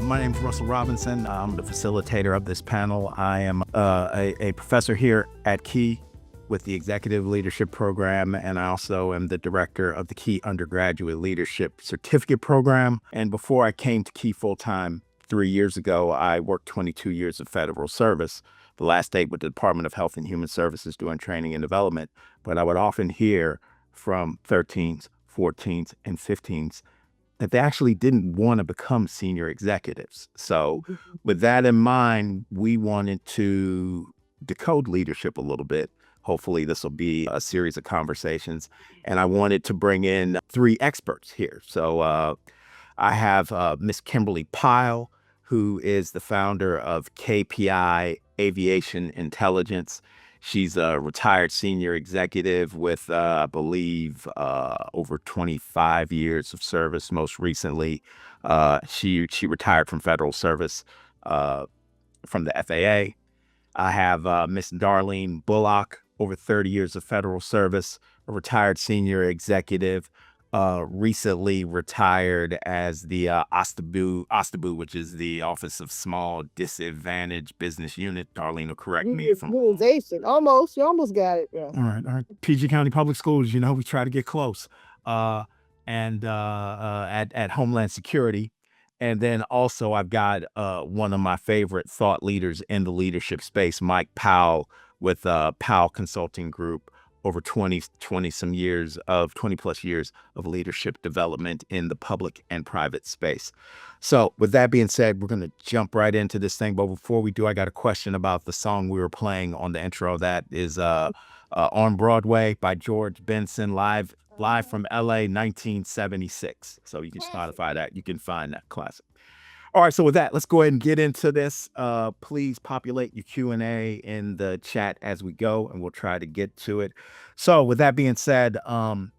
My name is Russell Robinson. I'm the facilitator of this panel. I am a professor here at Key with the Executive Leadership Program, and I also am the director of the Key Undergraduate Leadership Certificate Program. And before I came to Key full-time 3 years ago, I worked 22 years of federal service, the last 8 with the Department of Health and Human Services doing training and development. But I would often hear from 13s, 14s, and 15s that they actually didn't want to become senior executives. So with that in mind, we wanted to decode leadership a little bit. Hopefully this will be a series of conversations. And I wanted to bring in 3 experts here. So I have Miss Kimberly Pyle, who is the founder of KPI Aviation Intelligence. She's a retired senior executive with, I believe, over 25 years of service. Most recently, she retired from federal service from the FAA. I have Miss Darlene Bullock, over 30 years of federal service, a retired senior executive, recently retired as the OSTABU, which is the Office of Small Disadvantaged Business Unit. Darlene will correct me if I'm... Almost. You almost got it. Yeah. All right. PG County Public Schools, we try to get close. And at Homeland Security. And then also I've got one of my favorite thought leaders in the leadership space, Mike Powell, with Powell Consulting Group, over 20 plus years of leadership development in the public and private space. So with that being said, we're going to jump right into this thing. But before we do, I got a question about the song we were playing on the intro. That is On Broadway by George Benson, live from LA, 1976. So you can Spotify that. You can find that classic. All right, so with that, let's go ahead and get into this. Please populate your Q&A in the chat as we go, and we'll try to get to it. So with that being said, for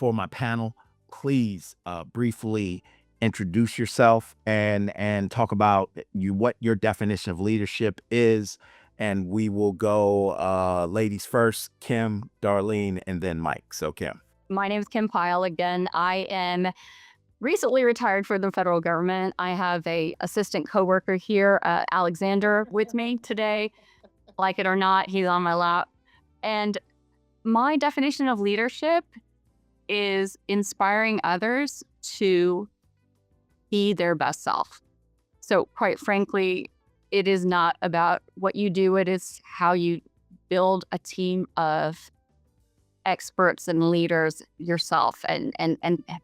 my panel, please briefly introduce yourself and talk about what your definition of leadership is. And we will go ladies first, Kim, Darlene, and then Mike. So Kim. My name is Kim Pyle again. I am recently retired from the federal government. I have a assistant coworker here, Alexander, with me today. Like it or not, he's on my lap. And my definition of leadership is inspiring others to be their best self. So quite frankly, it is not about what you do. It is how you build a team of experts and leaders yourself and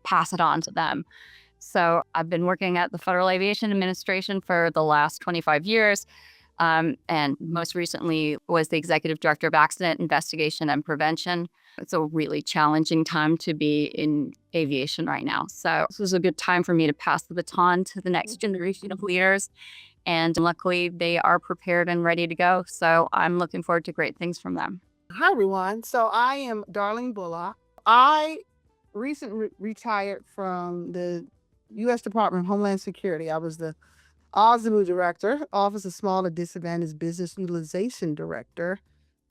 pass it on to them. So I've been working at the Federal Aviation Administration for the last 25 years. And most recently was the Executive Director of Accident Investigation and Prevention. It's a really challenging time to be in aviation right now. So this was a good time for me to pass the baton to the next generation of leaders. And luckily, they are prepared and ready to go. So I'm looking forward to great things from them. Hi, everyone. So I am Darlene Bullock. I recently retired from the U.S. Department of Homeland Security. I was the OSDBU Director, Office of Small and Disadvantaged Business Utilization Director.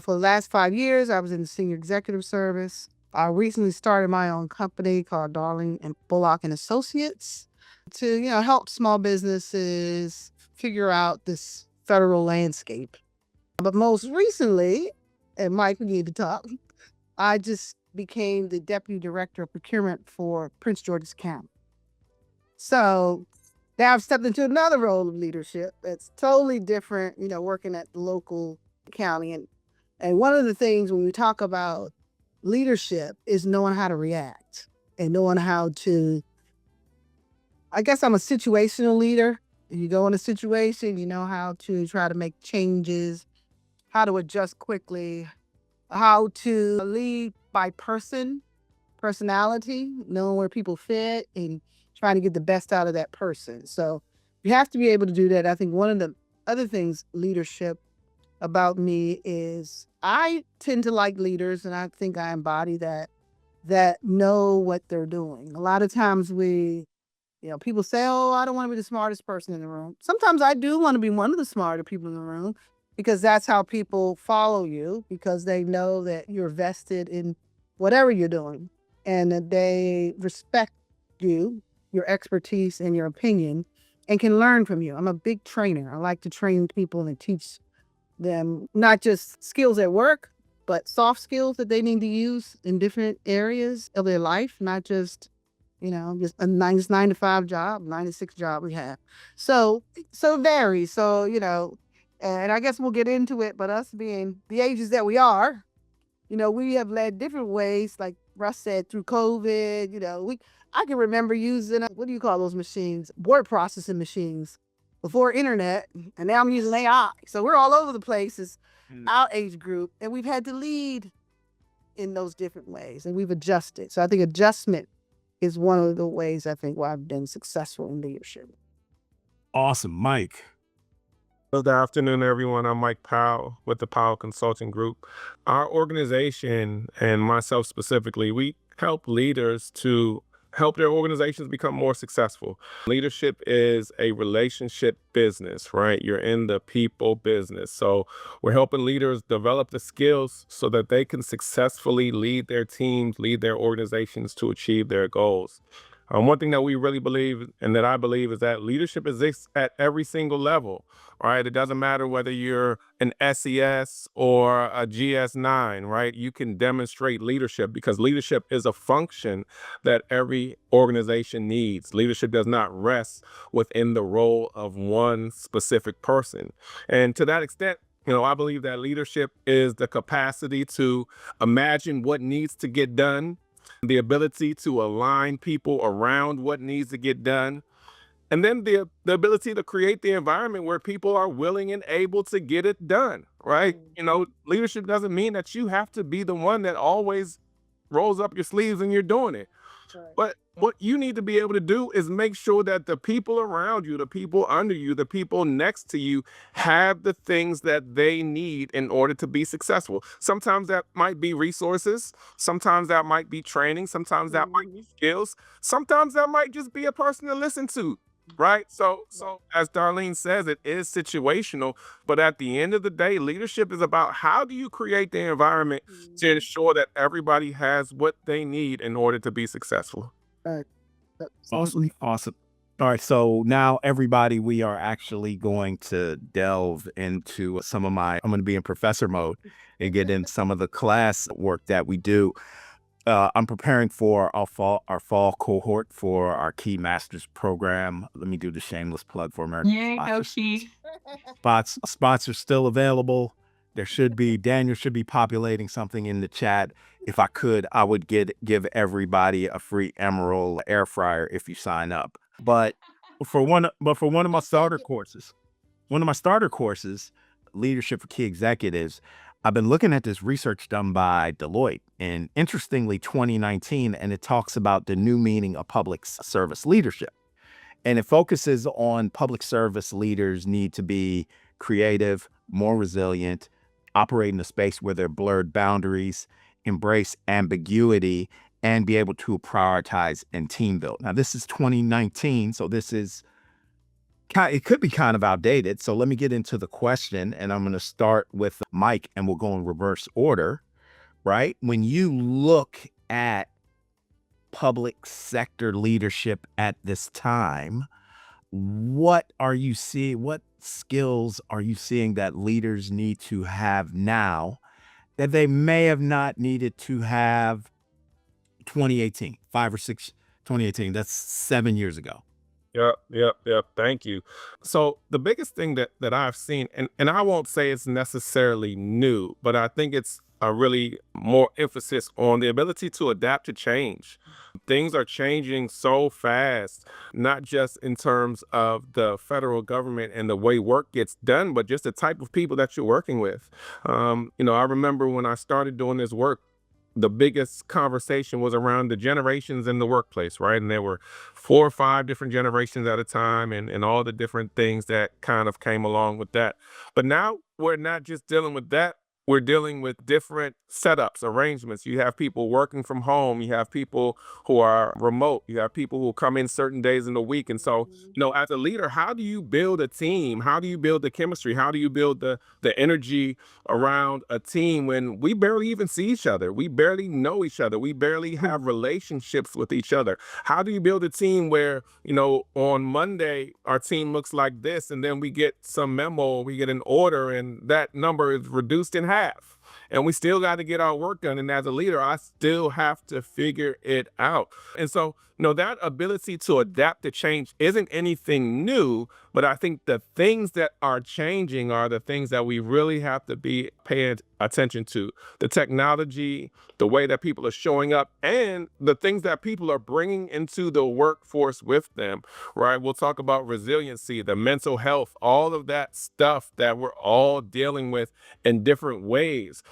For the last 5 years, I was in the Senior Executive Service. I recently started my own company called Darlene and Bullock and Associates to, help small businesses figure out this federal landscape. But most recently, and Mike, we need to talk, I just became the Deputy Director of Procurement for Prince George's County. So now I've stepped into another role of leadership that's totally different, working at the local county. And one of the things when we talk about leadership is knowing how to react and knowing how to, I guess I'm a situational leader. You go in a situation, you know how to try to make changes, how to adjust quickly, how to lead by personality, knowing where people fit and trying to get the best out of that person. So you have to be able to do that. I think one of the other things leadership about me is I tend to like leaders, and I think I embody that know what they're doing. A lot of times people say, oh, I don't want to be the smartest person in the room. Sometimes I do want to be one of the smarter people in the room, because that's how people follow you, because they know that you're vested in whatever you're doing and that they respect you, your expertise and your opinion. and can learn from you. I'm a big trainer. I like to train people and teach them not just skills at work, but soft skills that they need to use in different areas of their life, not just, just a 9 to 5 job, 9 to 6 job we have. So it varies. So, and I guess we'll get into it, but us being the ages that we are, we have led different ways, like Russ said, through COVID. I can remember using what do you call those machines? Word processing machines before internet, and now I'm using AI. So we're all over the place as our age group, and we've had to lead in those different ways, and we've adjusted. So I think adjustment is one of the ways I think why I've been successful in leadership. Awesome, Mike. Good afternoon, everyone. I'm Mike Powell with the Powell Consulting Group. Our organization, and myself specifically, we help leaders to help their organizations become more successful. Leadership is a relationship business, right? You're in the people business. So we're helping leaders develop the skills so that they can successfully lead their teams, lead their organizations to achieve their goals. One thing that we really believe, and that I believe, is that leadership exists at every single level, right? It doesn't matter whether you're an SES or a GS9, right? You can demonstrate leadership because leadership is a function that every organization needs. Leadership does not rest within the role of one specific person. And to that extent, I believe that leadership is the capacity to imagine what needs to get done, the ability to align people around what needs to get done, and then the ability to create the environment where people are willing and able to get it done, right? Leadership doesn't mean that you have to be the one that always rolls up your sleeves and you're doing it. But what you need to be able to do is make sure that the people around you, the people under you, the people next to you have the things that they need in order to be successful. Sometimes that might be resources. Sometimes that might be training. Sometimes that might be skills. Sometimes that might just be a person to listen to. Right. So as Darlene says, it is situational. But at the end of the day, leadership is about how do you create the environment to ensure that everybody has what they need in order to be successful. Awesome. Awesome. All right. So now, everybody, we are actually going to delve into I'm going to be in professor mode and get in some of the class work that we do. I'm preparing for our fall cohort for our Key Masters program. Let me do the shameless plug for American sponsors. Spots are still available. Daniel should be populating something in the chat. If I could, I would give everybody a free Emerald air fryer if you sign up. But for one of my starter courses, Leadership for Key Executives, I've been looking at this research done by Deloitte, and interestingly, 2019, and it talks about the new meaning of public service leadership. And it focuses on public service leaders need to be creative, more resilient, operate in a space where there are blurred boundaries, embrace ambiguity, and be able to prioritize and team build. Now, this is 2019, so it could be kind of outdated. So let me get into the question, and I'm going to start with Mike, and we'll go in reverse order, right? When you look at public sector leadership at this time, what are you seeing? What skills are you seeing that leaders need to have now that they may have not needed to have 2018, 2018? That's 7 years ago. Yep. Thank you. So the biggest thing that I've seen, and I won't say it's necessarily new, but I think it's a really more emphasis on the ability to adapt to change. Things are changing so fast, not just in terms of the federal government and the way work gets done, but just the type of people that you're working with. I remember when I started doing this work, the biggest conversation was around the generations in the workplace, right? And there were 4 or 5 different generations at a time, and all the different things that kind of came along with that. But now we're not just dealing with that. we're dealing with different setups, arrangements. You have people working from home. You have people who are remote. You have people who come in certain days in the week. And so, as a leader, how do you build a team? How do you build the chemistry? How do you build the energy around a team when we barely even see each other? We barely know each other. We barely have relationships with each other. How do you build a team where, on Monday, our team looks like this, and then we get some memo, we get an order, and that number is reduced in half? And we still got to get our work done. And as a leader, I still have to figure it out. And so, that ability to adapt to change isn't anything new, but I think the things that are changing are the things that we really have to be paying attention to. The technology, the way that people are showing up, and the things that people are bringing into the workforce with them, right? We'll talk about resiliency, the mental health, all of that stuff that we're all dealing with in different ways.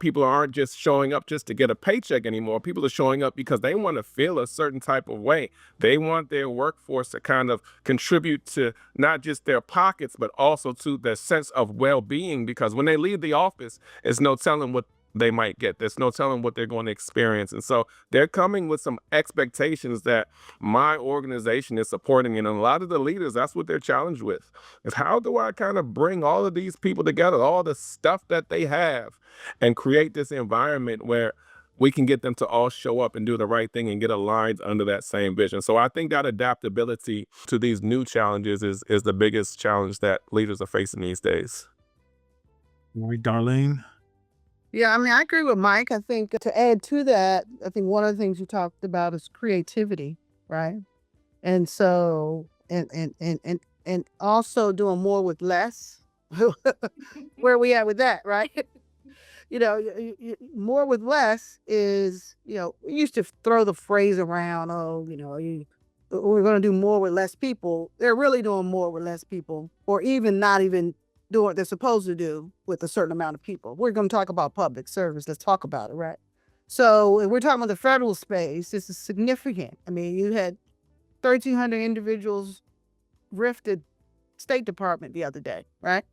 People aren't just showing up just to get a paycheck anymore. People are showing up because they want to feel a certain type of way. They want their workforce to kind of contribute to not just their pockets, but also to their sense of well-being, because when they leave the office, it's no telling what they might get. There's no telling what they're going to experience. And so they're coming with some expectations that my organization is supporting. And a lot of the leaders, that's what they're challenged with, is how do I kind of bring all of these people together, all the stuff that they have, and create this environment where we can get them to all show up and do the right thing and get aligned under that same vision. So I think that adaptability to these new challenges is the biggest challenge that leaders are facing these days. All right, Darlene. Yeah, I mean, I agree with Mike. I think to add to that, I think one of the things you talked about is creativity, right? And so, and also doing more with less. Where we at with that, right? More with less is, we used to throw the phrase around, oh, we're going to do more with less people. They're really doing more with less people, or even not even doing what they're supposed to do with a certain amount of people. We're going to talk about public service. Let's talk about it, right? So if we're talking about the federal space, this is significant. I mean, you had 1,300 individuals rifted State Department the other day, right?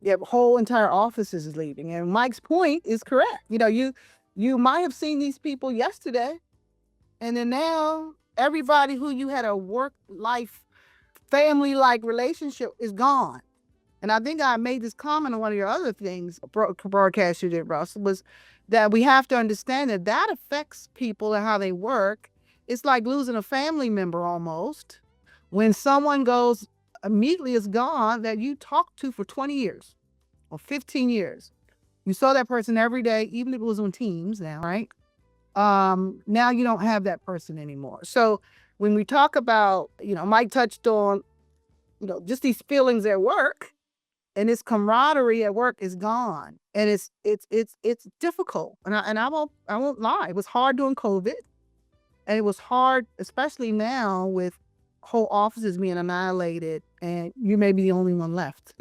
Yeah, whole entire offices is leaving. And Mike's point is correct. You might have seen these people yesterday, and then now everybody who you had a work life, family-like relationship is gone. And I think I made this comment on one of your other things, broadcast you did, Russ, was that we have to understand that affects people and how they work. It's like losing a family member almost. When someone goes, immediately is gone, that you talked to for 20 years or 15 years. You saw that person every day, even if it was on Teams now, right? Now you don't have that person anymore. So when we talk about, Mike touched on, just these feelings at work, and this camaraderie at work is gone, and it's difficult. And I won't lie, it was hard during COVID, and it was hard, especially now with whole offices being annihilated, and you may be the only one left,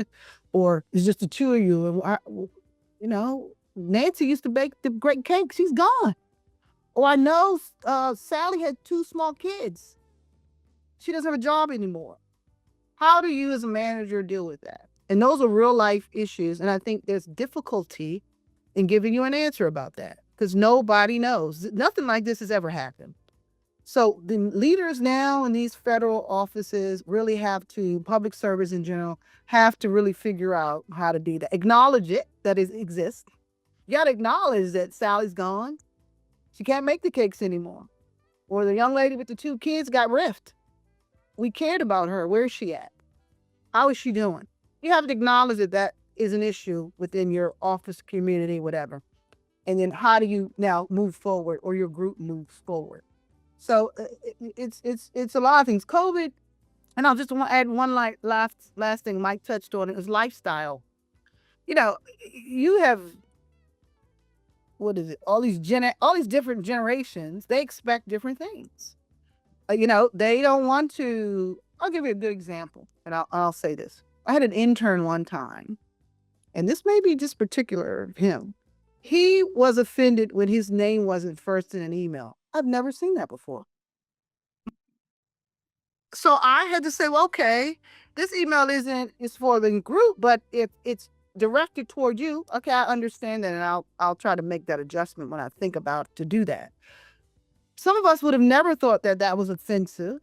or it's just the two of you. And Nancy used to bake the great cake; she's gone. Or I know Sally had 2 small kids; she doesn't have a job anymore. How do you, as a manager, deal with that? And those are real life issues. And I think there's difficulty in giving you an answer about that, because nobody knows. Nothing like this has ever happened. So the leaders now in these federal offices really have to, public service in general, have to really figure out how to do that. Acknowledge it, that it exists. You got to acknowledge that Sally's gone. She can't make the cakes anymore. Or the young lady with the 2 kids got riffed. We cared about her. Where is she at? How is she doing? You have to acknowledge that is an issue within your office, community, whatever. And then how do you now move forward, or your group moves forward? So it's a lot of things. COVID, and I'll just want to add one last thing Mike touched on, is lifestyle. You have, what is it? All these different generations, they expect different things. They don't want to. I'll give you a good example, and I'll say this. I had an intern one time, and this may be just particular of him. He was offended when his name wasn't first in an email. I've never seen that before. So I had to say, well, okay, this email is for the group, but if it's directed toward you, okay, I understand that, and I'll try to make that adjustment when I think about to do that. Some of us would have never thought that that was offensive.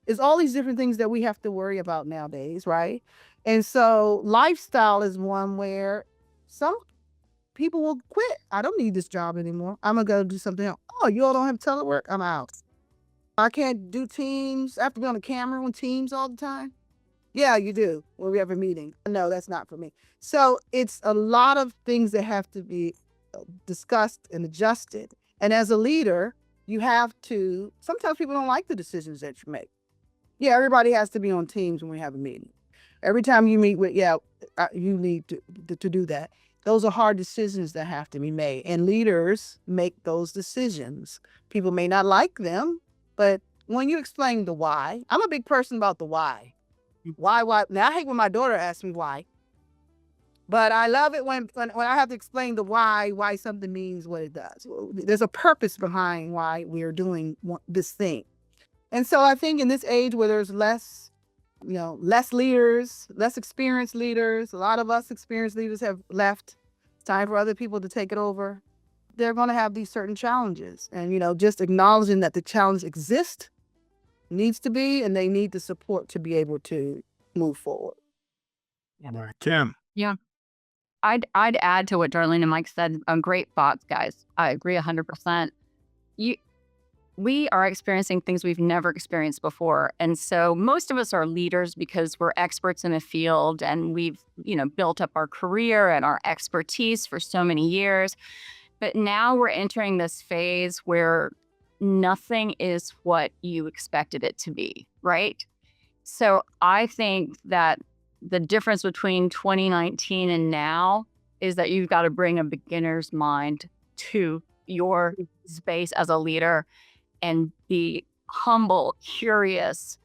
It's all these different things that we have to worry about nowadays, right? And so lifestyle is one where some people will quit. I don't need this job anymore. I'm gonna go do something else. Oh, you all don't have telework? I'm out. I can't do Teams. I have to be on the camera on Teams all the time. Yeah, you do when we have a meeting. No, that's not for me. So it's a lot of things that have to be discussed and adjusted. And as a leader, you have to, sometimes people don't like the decisions that you make. Yeah, everybody has to be on Teams when we have a meeting. Every time you meet with, you need to do that. Those are hard decisions that have to be made. And leaders make those decisions. People may not like them, but when you explain the why, I'm a big person about the why. Why? Now, I hate when my daughter asks me why, but I love it when I have to explain the why something means what it does. There's a purpose behind why we are doing this thing. And so I think in this age where there's less leaders, less experienced leaders, a lot of us experienced leaders have left. It's time for other people to take it over. They're going to have these certain challenges. And, just acknowledging that the challenge exists needs to be, and they need the support to be able to move forward. All right, Kim. Yeah. I'd add to what Darlene and Mike said. Great thoughts, guys. I agree 100%. We are experiencing things we've never experienced before. And so most of us are leaders because we're experts in a field and we've, built up our career and our expertise for so many years. But now we're entering this phase where nothing is what you expected it to be, right? So I think that the difference between 2019 and now is that you've got to bring a beginner's mind to your space as a leader and be humble, curious,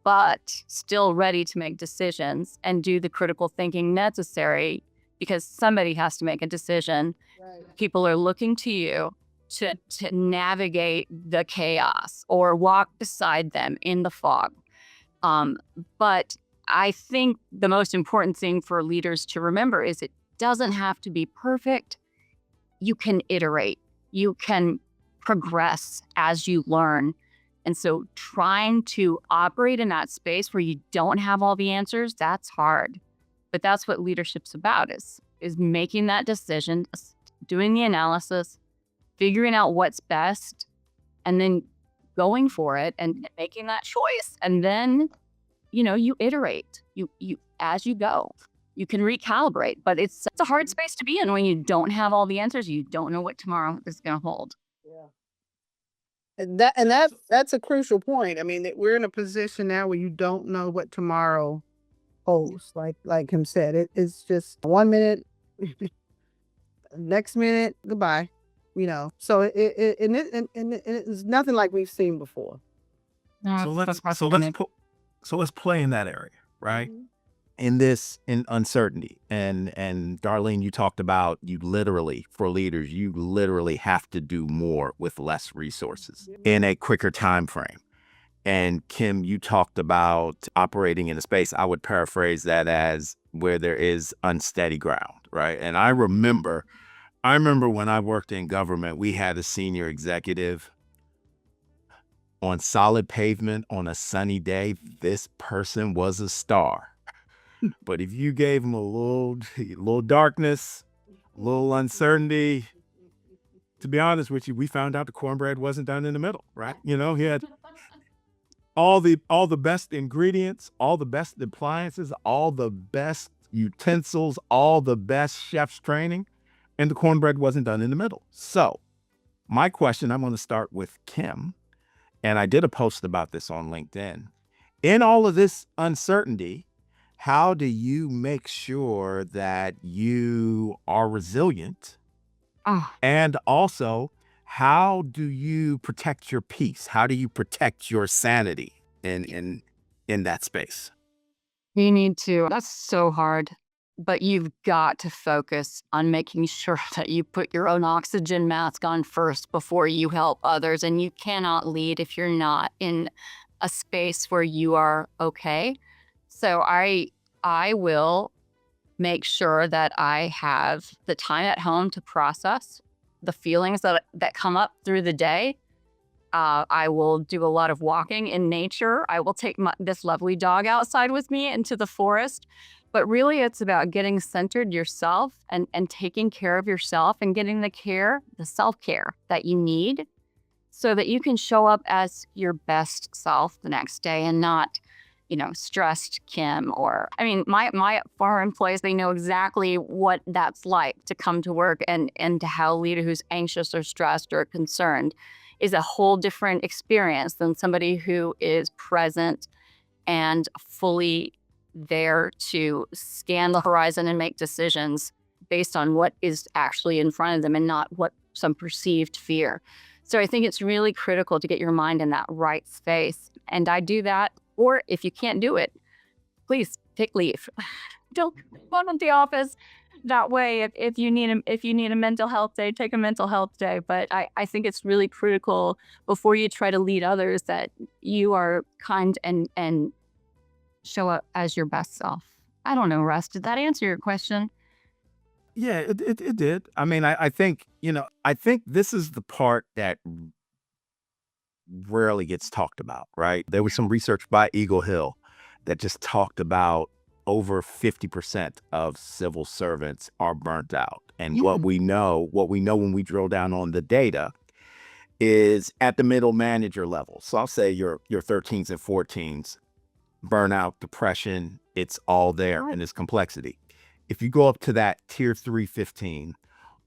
but still ready to make decisions and do the critical thinking necessary because somebody has to make a decision. Right. People are looking to you to navigate the chaos or walk beside them in the fog. But I think the most important thing for leaders to remember is it doesn't have to be perfect. You can iterate. You can progress as you learn. And so trying to operate in that space where you don't have all the answers, that's hard. But that's what leadership's about is making that decision, doing the analysis, figuring out what's best, and then going for it and making that choice. And then, you iterate. You as you go. You can recalibrate, but it's a hard space to be in when you don't have all the answers. You don't know what tomorrow is going to hold. Yeah. And that's a crucial point. I mean, we're in a position now where you don't know what tomorrow holds. Like him said, it's just 1 minute, next minute, goodbye. So it's nothing like we've seen before. So let's play in that area, right? Mhm. In uncertainty. And Darlene, you talked about for leaders, you literally have to do more with less resources in a quicker time frame. And Kim, you talked about operating in a space, I would paraphrase that as where there is unsteady ground, right? And I remember when I worked in government, we had a senior executive on solid pavement on a sunny day. This person was a star. But if you gave him a little darkness, a little uncertainty, to be honest with you, we found out the cornbread wasn't done in the middle, right? He had all the best ingredients, all the best appliances, all the best utensils, all the best chef's training, and the cornbread wasn't done in the middle. So my question, I'm going to start with Kim, and I did a post about this on LinkedIn. In all of this uncertainty, how do you make sure that you are resilient? And also, how do you protect your peace? How do you protect your sanity in that space? You need to. That's so hard. But you've got to focus on making sure that you put your own oxygen mask on first before you help others. And you cannot lead if you're not in a space where you are okay. So I will make sure that I have the time at home to process the feelings that come up through the day. I will do a lot of walking in nature. I will take this lovely dog outside with me into the forest. But really, it's about getting centered yourself and taking care of yourself and getting the self-care that you need so that you can show up as your best self the next day and not, stressed Kim my former employees, they know exactly what that's like to come to work and to have a leader who's anxious or stressed or concerned is a whole different experience than somebody who is present and fully there to scan the horizon and make decisions based on what is actually in front of them and not what some perceived fear. So I think it's really critical to get your mind in that right space. And I do that. Or if you can't do it, please take leave. Don't go to the office. That way, if you need a mental health day, take a mental health day. But I think it's really critical before you try to lead others that you are kind and show up as your best self. I don't know, Russ, did that answer your question? Yeah, it did. I think, I think this is the part that rarely gets talked about, right? There was some research by Eagle Hill that just talked about over 50% of civil servants are burnt out. And Yeah. what we know when we drill down on the data is at the middle manager level. So I'll say your 13s and 14s, burnout, depression, it's all there in its complexity. If you go up to that tier 315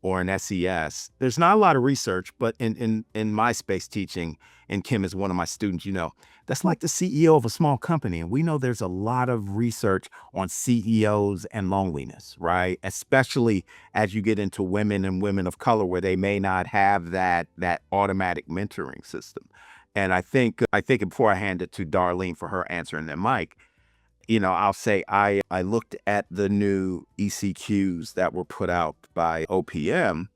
or an SES, there's not a lot of research, but in my space teaching, and Kim is one of my students, that's like the CEO of a small company. And we know there's a lot of research on CEOs and loneliness, right? Especially as you get into women and women of color where they may not have that automatic mentoring system. And I think before I hand it to Darlene for her answer and then Mike, I'll say I looked at the new ECQs that were put out by OPM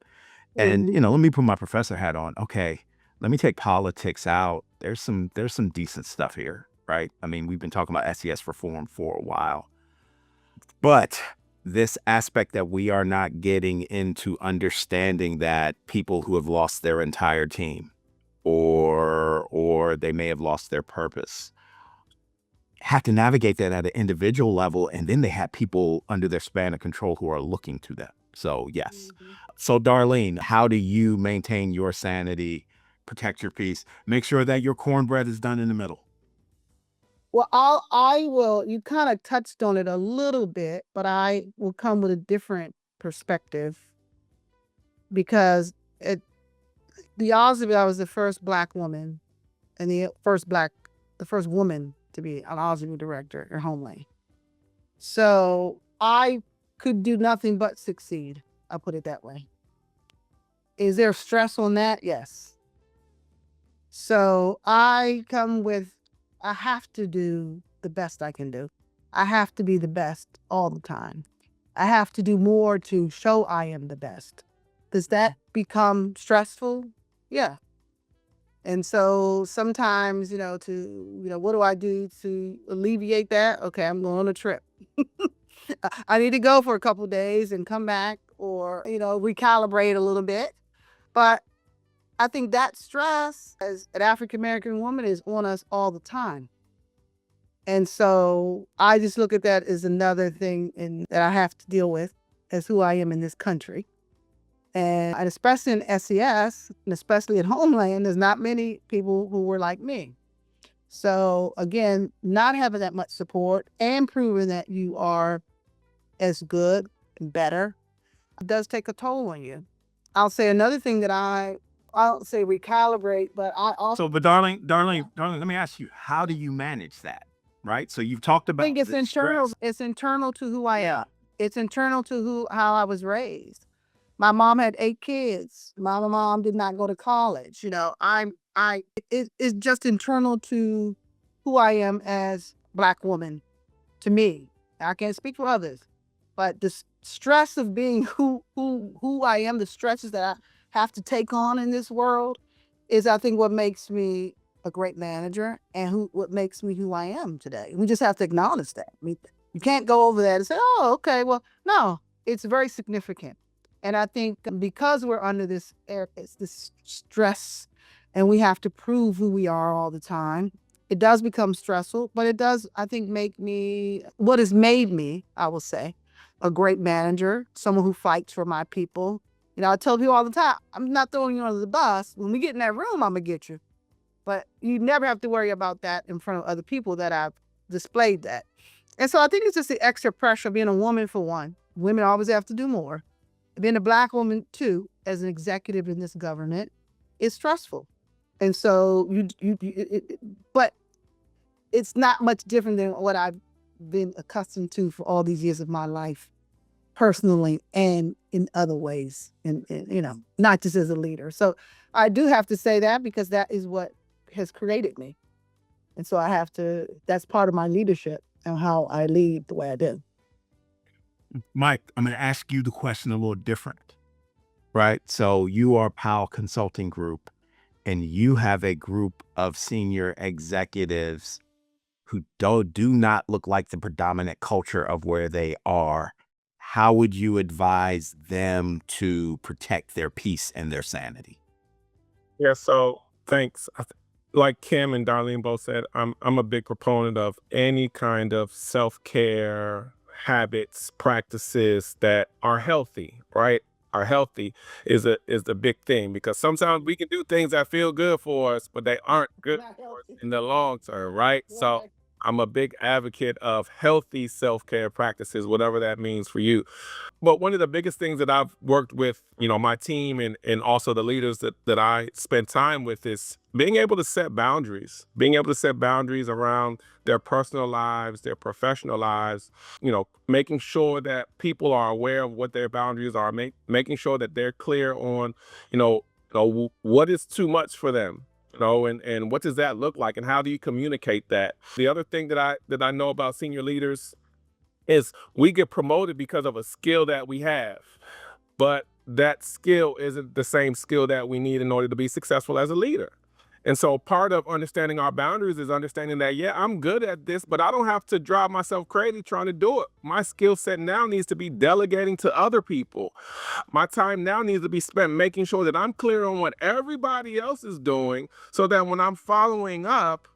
and, let me put my professor hat on. Okay, let me take politics out. There's some decent stuff here, right? We've been talking about SES reform for a while, but this aspect that we are not getting into understanding that people who have lost their entire team or they may have lost their purpose have to navigate that at an individual level, and then they have people under their span of control who are looking to them. So yes. So Darlene, how do you maintain your sanity, protect your peace, make sure that your cornbread is done in the middle? Well, I will, you kind of touched on it a little bit, but I will come with a different perspective because the odds of it, I was the first Black woman and the first woman to be an Algebra director at Homeland. So I could do nothing but succeed. I'll put it that way. Is there stress on that? Yes. So I have to do the best I can do. I have to be the best all the time. I have to do more to show I am the best. Does that become stressful? Yeah. And so sometimes, what do I do to alleviate that? Okay, I'm going on a trip. I need to go for a couple of days and come back or, recalibrate a little bit. But I think that stress as an African-American woman is on us all the time. And so I just look at that as another thing that I have to deal with as who I am in this country. And especially in SES, and especially at Homeland, there's not many people who were like me. So again, not having that much support and proving that you are as good and better does take a toll on you. I'll say another thing that I don't say recalibrate, but I also But Darlene, let me ask you, how do you manage that? Right? So you've talked about think it's the internal. stress. It's internal to who I am. It's internal to how I was raised. My mom had 8 kids. My mom did not go to college. It's just internal to who I am as Black woman. To me, I can't speak for others, but the stress of being who I am, the stresses that I have to take on in this world, is I think what makes me a great manager and what makes me who I am today. We just have to acknowledge that. You can't go over that and say, oh, okay, well, no, it's very significant. And I think because we're under it's this stress and we have to prove who we are all the time, it does become stressful, but it does, I think, make me, what has made me, I will say, a great manager, someone who fights for my people. You know, I tell people all the time, I'm not throwing you under the bus. When we get in that room, I'm going to get you. But you never have to worry about that in front of other people that I've displayed that. And so I think it's just the extra pressure of being a woman, for one. Women always have to do more. Being a Black woman, too, as an executive in this government, is stressful. And so but it's not much different than what I've been accustomed to for all these years of my life, personally and in other ways, and you know, not just as a leader. So I do have to say that because that is what has created me. And so I have to, that's part of my leadership and how I lead the way I do. Mike, I'm going to ask you the question a little different, right? So you are Powell Consulting Group, and you have a group of senior executives who do not look like the predominant culture of where they are. How would you advise them to protect their peace and their sanity? Yeah, so thanks. Like Kim and Darlene both said, I'm a big proponent of any kind of self-care habits, practices that are healthy, right? Are healthy is the big thing, because sometimes we can do things that feel good for us, but they aren't good Not for us healthy. in the long term, right? So Right. I'm a big advocate of healthy self-care practices, whatever that means for you. But one of the biggest things that I've worked with, you know, my team and also the leaders that I spend time with is being able to set boundaries, around their personal lives, their professional lives, you know, making sure that people are aware of what their boundaries are, making sure that they're clear on, what is too much for them, and what does that look like, and how do you communicate that? The other thing that I know about senior leaders is we get promoted because of a skill that we have, but that skill isn't the same skill that we need in order to be successful as a leader. And so part of understanding our boundaries is understanding that, yeah, I'm good at this, but I don't have to drive myself crazy trying to do it. My skill set now needs to be delegating to other people. My time now needs to be spent making sure that I'm clear on what everybody else is doing, so that when I'm following up,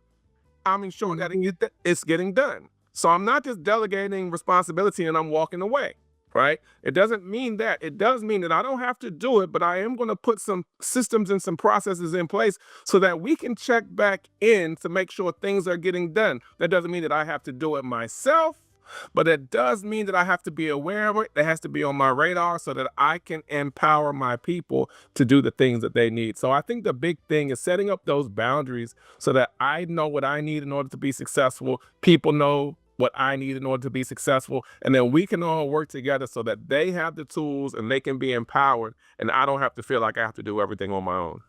I'm ensuring that it's getting done. So I'm not just delegating responsibility and I'm walking away, right? It doesn't mean that. It does mean that I don't have to do it, but I am going to put some systems and some processes in place so that we can check back in to make sure things are getting done. That doesn't mean that I have to do it myself, but it does mean that I have to be aware of it. It has to be on my radar so that I can empower my people to do the things that they need. So I think the big thing is setting up those boundaries so that I know what I need in order to be successful. People know what I need in order to be successful. And then we can all work together so that they have the tools and they can be empowered. And I don't have to feel like I have to do everything on my own.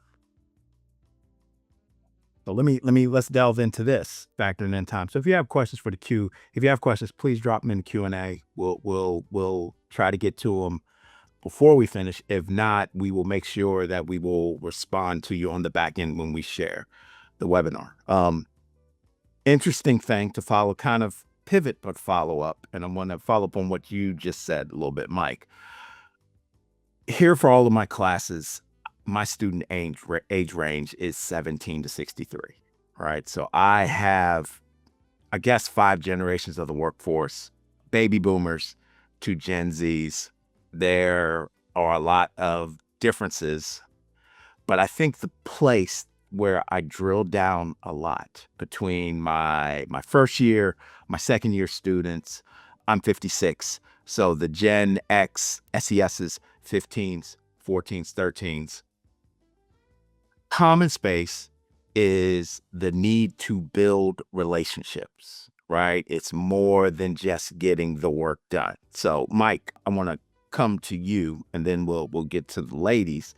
So let's delve into this, factoring in time. So if you have questions for the queue, if you have questions, please drop them in the Q&A. We'll try to get to them before we finish. If not, we will make sure that we will respond to you on the back end when we share the webinar. Interesting thing to follow, kind of pivot, but follow up. And I'm going to follow up on what you just said a little bit, Mike. Here for all of my classes, my student age range is 17 to 63, right? So I have, I guess, 5 generations of the workforce, baby boomers to Gen Zs. There are a lot of differences, but I think the place where I drill down a lot between my first year, my second year students, I'm 56. So the Gen X, SESs, 15s, 14s, 13s. Common space is the need to build relationships, right? It's more than just getting the work done. So Mike, I want to come to you and then we'll get to the ladies.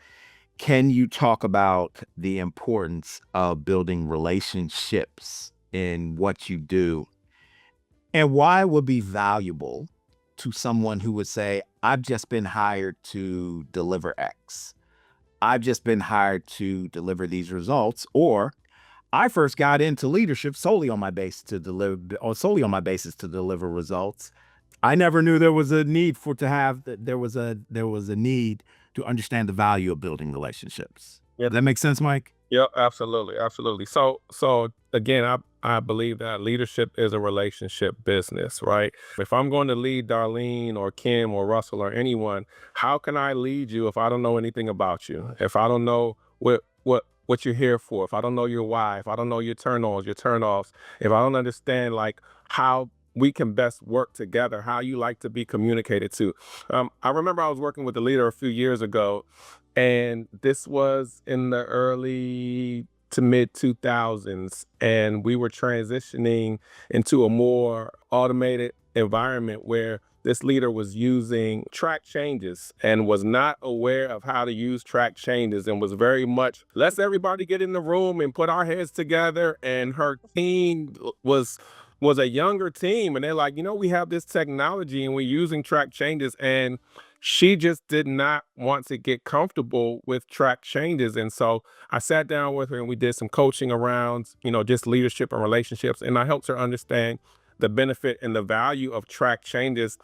Can you talk about the importance of building relationships in what you do, and why it would be valuable to someone who would say, I've just been hired to deliver X. I've just been hired to deliver these results, or I first got into leadership solely on my basis to deliver results. I never knew there was a need there was a need to understand the value of building relationships. Yeah. Does that make sense, Mike? Yep, absolutely, absolutely. So again, I believe that leadership is a relationship business, right? If I'm going to lead Darlene or Kim or Russell or anyone, how can I lead you if I don't know anything about you? If I don't know what you're here for, if I don't know your why, if I don't know your turn-ons, your turn-offs, if I don't understand like how we can best work together, how you like to be communicated to. I remember I was working with a leader a few years ago, and this was in the early to mid 2000s, and we were transitioning into a more automated environment where this leader was using track changes and was not aware of how to use track changes and was very much, let's everybody get in the room and put our heads together. And her team was a younger team, and they're like, we have this technology and we're using track changes, and she just did not want to get comfortable with track changes. And so I sat down with her and we did some coaching around, just leadership and relationships. And I helped her understand the benefit and the value of track changes.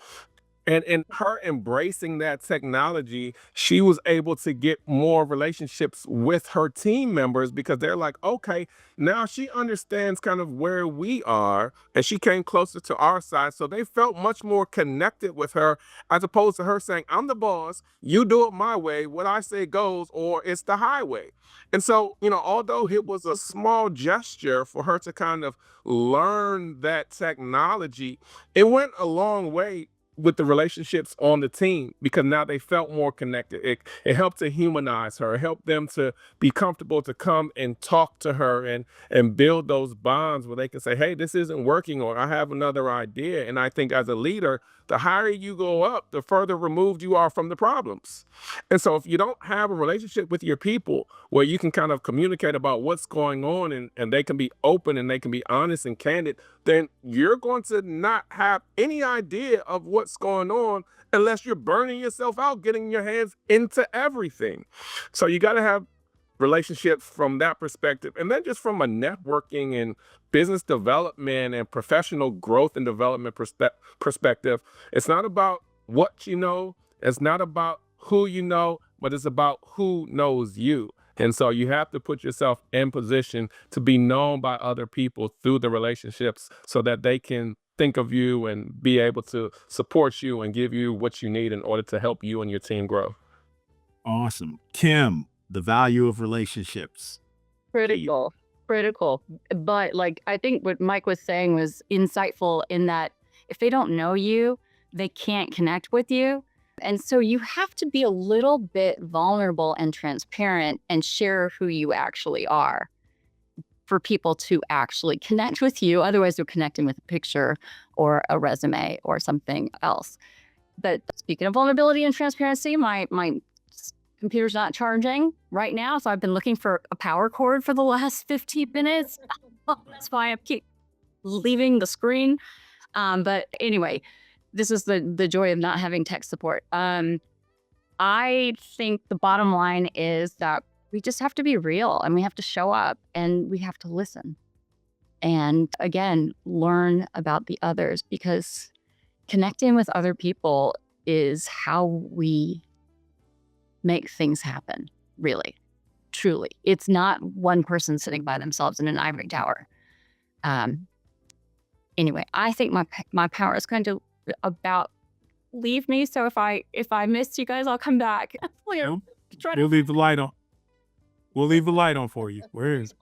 And in her embracing that technology, she was able to get more relationships with her team members because they're like, okay, now she understands kind of where we are, and she came closer to our side. So they felt much more connected with her, as opposed to her saying, I'm the boss, you do it my way, what I say goes, or it's the highway. And so, although it was a small gesture for her to kind of learn that technology, it went a long way with the relationships on the team, because now they felt more connected. It helped to humanize her. It helped them to be comfortable to come and talk to her and build those bonds where they can say, hey, this isn't working, or I have another idea. And I think as a leader, the higher you go up, the further removed you are from the problems. And so if you don't have a relationship with your people where you can kind of communicate about what's going on, and they can be open and they can be honest and candid, then you're going to not have any idea of what's going on unless you're burning yourself out, getting your hands into everything. So you got to have relationships from that perspective. And then just from a networking and business development and professional growth and development perspective, it's not about what you know, it's not about who you know, but it's about who knows you. And so you have to put yourself in position to be known by other people through the relationships so that they can think of you and be able to support you and give you what you need in order to help you and your team grow. Awesome. Kim, the value of relationships. Critical. But I think what Mike was saying was insightful in that if they don't know you, they can't connect with you. And so you have to be a little bit vulnerable and transparent and share who you actually are for people to actually connect with you. Otherwise, they're connecting with a picture or a resume or something else. But speaking of vulnerability and transparency, my computer's not charging right now. So I've been looking for a power cord for the last 15 minutes. That's why I keep leaving the screen. But anyway, this is the joy of not having tech support. I think the bottom line is that we just have to be real, and we have to show up, and we have to listen. And again, learn about the others, because connecting with other people is how we make things happen, really, truly. It's not one person sitting by themselves in an ivory tower. Anyway, I think my power is going to about leave me. So if I missed you guys, I'll come back. We'll leave the light on. We'll leave the light on for you. Where is it?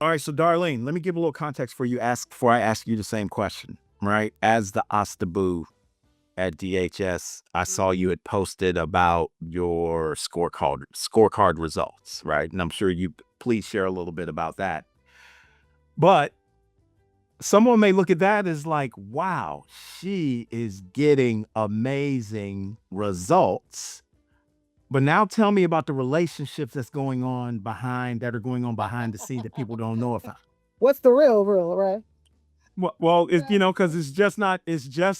All right, so Darlene, let me give a little context for you before I ask you the same question, right? As the Ostabu at DHS, I saw you had posted about your scorecard results, right? And I'm sure you please share a little bit about that. But someone may look at that as like, wow, she is getting amazing results. But now tell me about the relationships that are going on behind the scenes that people don't know about. What's the real, right? Well, it's, because it's just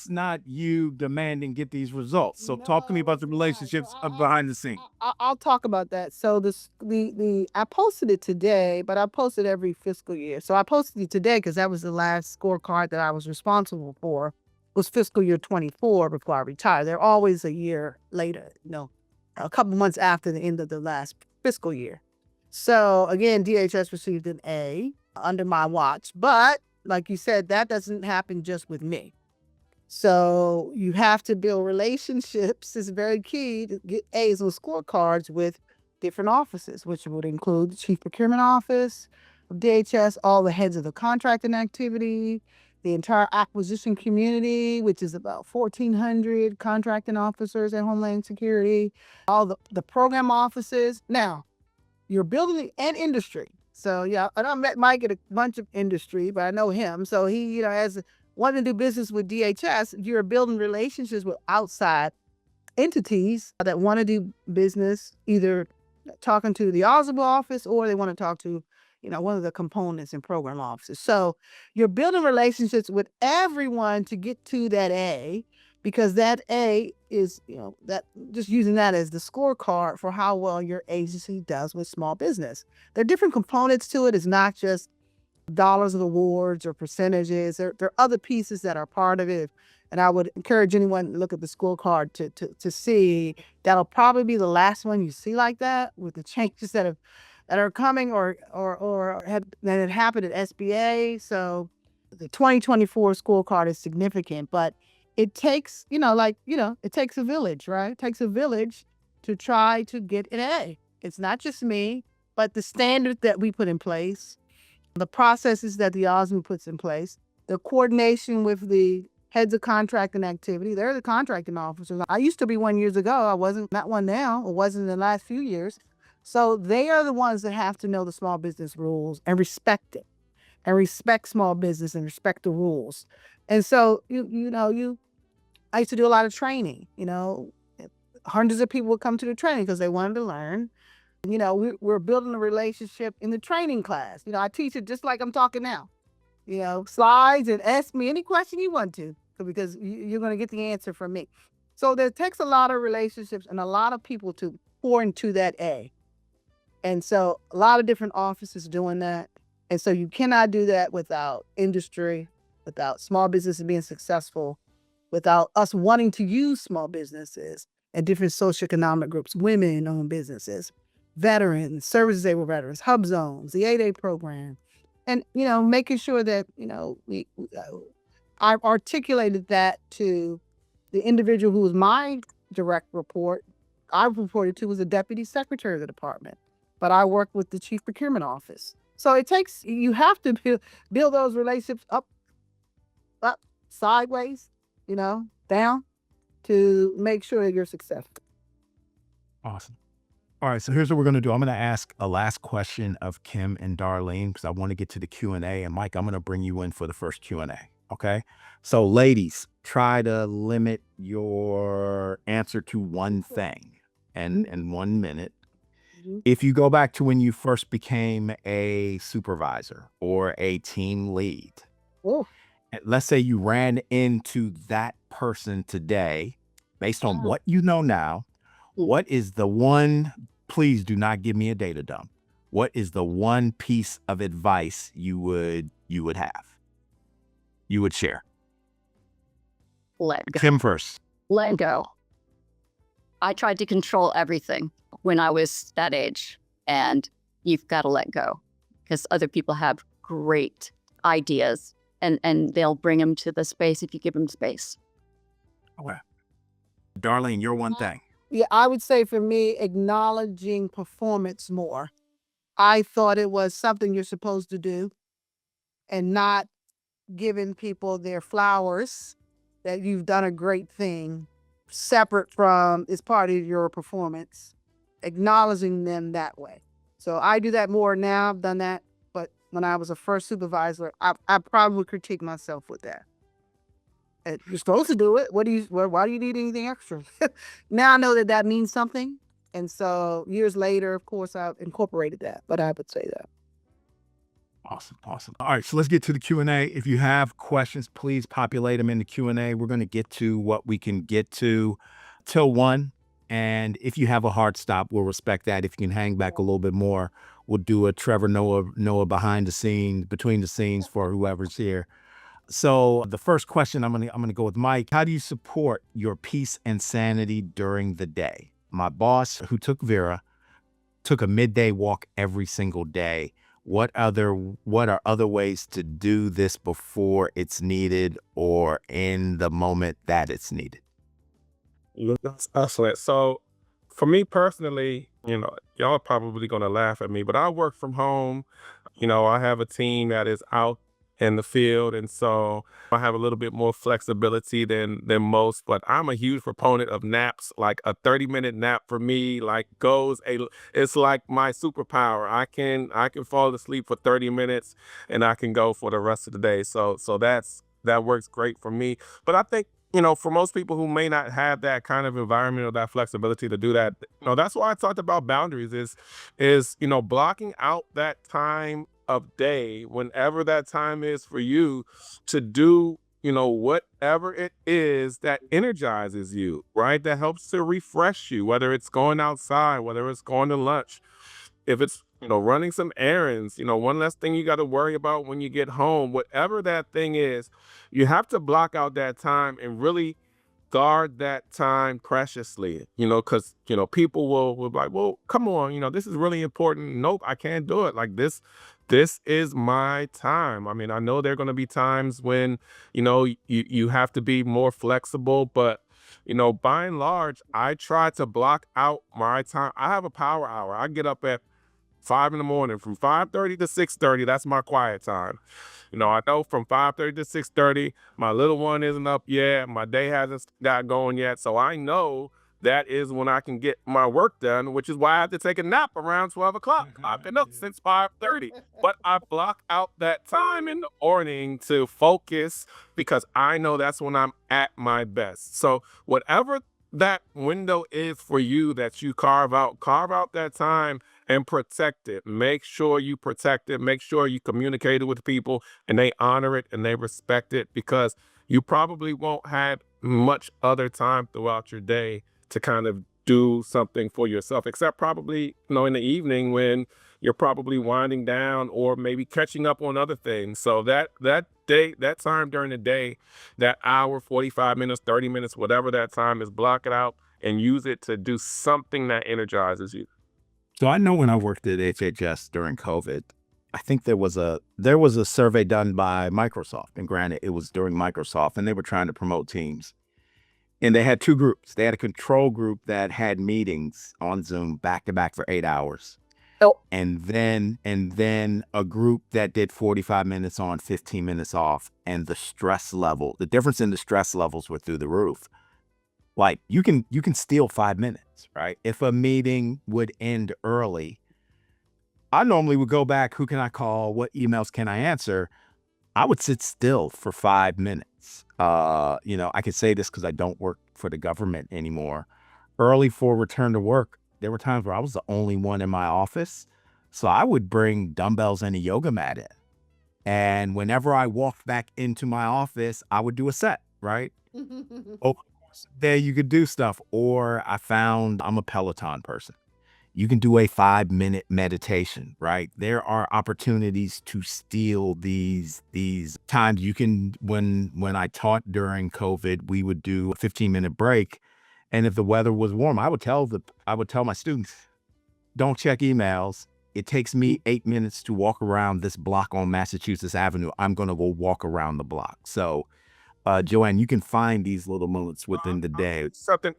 not you demanding get these results. So talk to me No, about the it's not. relationships So behind the scene. I'll talk about that. So I posted it today, but I post it every fiscal year. So I posted it today because that was the last scorecard that I was responsible for. It was fiscal year 24 before I retired. They're always a year later, a couple months after the end of the last fiscal year. So again, DHS received an A under my watch, but like you said, that doesn't happen just with me. So you have to build relationships. It's very key to get A's on scorecards with different offices, which would include the Chief Procurement Office of DHS, all the heads of the contracting activity, the entire acquisition community, which is about 1,400 contracting officers at Homeland Security, all the program offices. Now, you're building an industry. So yeah, and I met Mike at a bunch of industry, but I know him. So he, as wanting to do business with DHS, you're building relationships with outside entities that want to do business, either talking to the Oswald office or they want to talk to, one of the components and program offices. So you're building relationships with everyone to get to that A, because that A is, that just using that as the scorecard for how well your agency does with small business. There are different components to it. It's not just dollars of awards or percentages. There are other pieces that are part of it. And I would encourage anyone to look at the scorecard to see. That'll probably be the last one you see like that, with the changes that are coming or that had happened at SBA. So the 2024 scorecard is significant, but it takes, it takes a village, right? It takes a village to try to get an A. It's not just me, but the standard that we put in place, the processes that the OSMU puts in place, the coordination with the heads of contracting activity. They're the contracting officers. I used to be one years ago. I wasn't that one now. It wasn't in the last few years. So they are the ones that have to know the small business rules and respect it, and respect small business and respect the rules. And so, I used to do a lot of training, hundreds of people would come to the training because they wanted to learn. We're building a relationship in the training class. I teach it just like I'm talking now, slides, and ask me any question you want to, because you're going to get the answer from me. So there takes a lot of relationships and a lot of people to pour into that A. And so a lot of different offices doing that. And so you cannot do that without industry, without small businesses being successful, without us wanting to use small businesses and different socioeconomic groups, women-owned businesses, veterans, service-disabled veterans, hub zones, the 8A program, and, making sure that, I've articulated that to the individual who was my direct report. I reported to was the deputy secretary of the department, but I worked with the chief procurement office. So you have to build those relationships up, sideways, down, to make sure that you're successful. Awesome. All right, so here's what we're going to do. I'm going to ask a last question of Kim and Darlene because I want to get to the Q&A. And Mike, I'm going to bring you in for the first Q&A. Okay. So ladies, try to limit your answer to one thing and in 1 minute. If you go back to when you first became a supervisor or a team lead, let's say you ran into that person today, based on what you know now, what is the one, please do not give me a data dump. What is the one piece of advice you would share? Let go. Kim first. Let go. I tried to control everything when I was that age, and you've got to let go, because other people have great ideas and they'll bring them to the space if you give them space. Okay. Darlene, your one thing. Yeah, I would say for me, acknowledging performance more. I thought it was something you're supposed to do, and not giving people their flowers that you've done a great thing separate from it's part of your performance, acknowledging them that way. So I do that more now. I've done that, but when I was a first supervisor, I probably critique myself with that. You're supposed to do it. Why do you need anything extra? Now I know that means something. And so years later, of course, I've incorporated that, but I would say that. Awesome. Awesome. All right. So let's get to the Q&A. If you have questions, please populate them in the Q&A. We're going to get to what we can get to till 1. And if you have a hard stop, we'll respect that. If you can hang back a little bit more, we'll do a Trevor Noah behind the scenes, between the scenes for whoever's here. So the first question, I'm gonna go with Mike. How do you support your peace and sanity during the day? My boss, who took Vera, took a midday walk every single day. What are other ways to do this before it's needed or in the moment that it's needed? That's excellent. So for me personally, y'all are probably going to laugh at me, but I work from home. I have a team that is out in the field, and so I have a little bit more flexibility than most, but I'm a huge proponent of naps. Like a 30-minute nap for me, like it's like my superpower. I can fall asleep for 30 minutes and I can go for the rest of the day. So that works great for me. But I think, for most people who may not have that kind of environment or that flexibility to do that, that's why I talked about boundaries is blocking out that time of day, whenever that time is for you, to do, whatever it is that energizes you, right? That helps to refresh you, whether it's going outside, whether it's going to lunch, if it's, running some errands, one less thing you got to worry about when you get home, whatever that thing is, you have to block out that time and really guard that time preciously, because, people will be like, well, come on, this is really important. Nope, I can't do it. Like this is my time. I mean, I know there are going to be times when, you have to be more flexible, but by and large, I try to block out my time. I have a power hour. I get up at 5 in the morning, from 5:30 to 6:30. That's my quiet time. I know from 5:30 to 6:30, my little one isn't up yet. My day hasn't got going yet. So I know that is when I can get my work done, which is why I have to take a nap around 12 o'clock. I've been up since 5:30, but I block out that time in the morning to focus because I know that's when I'm at my best. So whatever that window is for you that you carve out that time and protect it. Make sure you protect it. Make sure you communicate it with people and they honor it and they respect it, because you probably won't have much other time throughout your day to kind of do something for yourself, except probably, in the evening when you're probably winding down or maybe catching up on other things. So that time during the day, that hour, 45 minutes, 30 minutes, whatever that time is, block it out and use it to do something that energizes you. So I know when I worked at HHS during COVID, I think there was a survey done by Microsoft, and granted, it was during Microsoft, and they were trying to promote Teams. And they had two groups. They had a control group that had meetings on Zoom back to back for 8 hours. Oh. And then a group that did 45 minutes on, 15 minutes off. And the difference in the stress levels were through the roof. Like you can steal 5 minutes, right? If a meeting would end early, I normally would go back, who can I call? What emails can I answer? I would sit still for 5 minutes. I could say this because I don't work for the government anymore. Early for return to work, there were times where I was the only one in my office. So I would bring dumbbells and a yoga mat in. And whenever I walked back into my office, I would do a set, right? Oh, there you could do stuff. Or I'm a Peloton person. You can do a 5-minute meditation, right? There are opportunities to steal these times. You can, when I taught during COVID, we would do a 15-minute break. And if the weather was warm, I would tell my students, don't check emails. It takes me 8 minutes to walk around this block on Massachusetts Avenue. I'm going to go walk around the block. So Joanne, you can find these little moments within the day.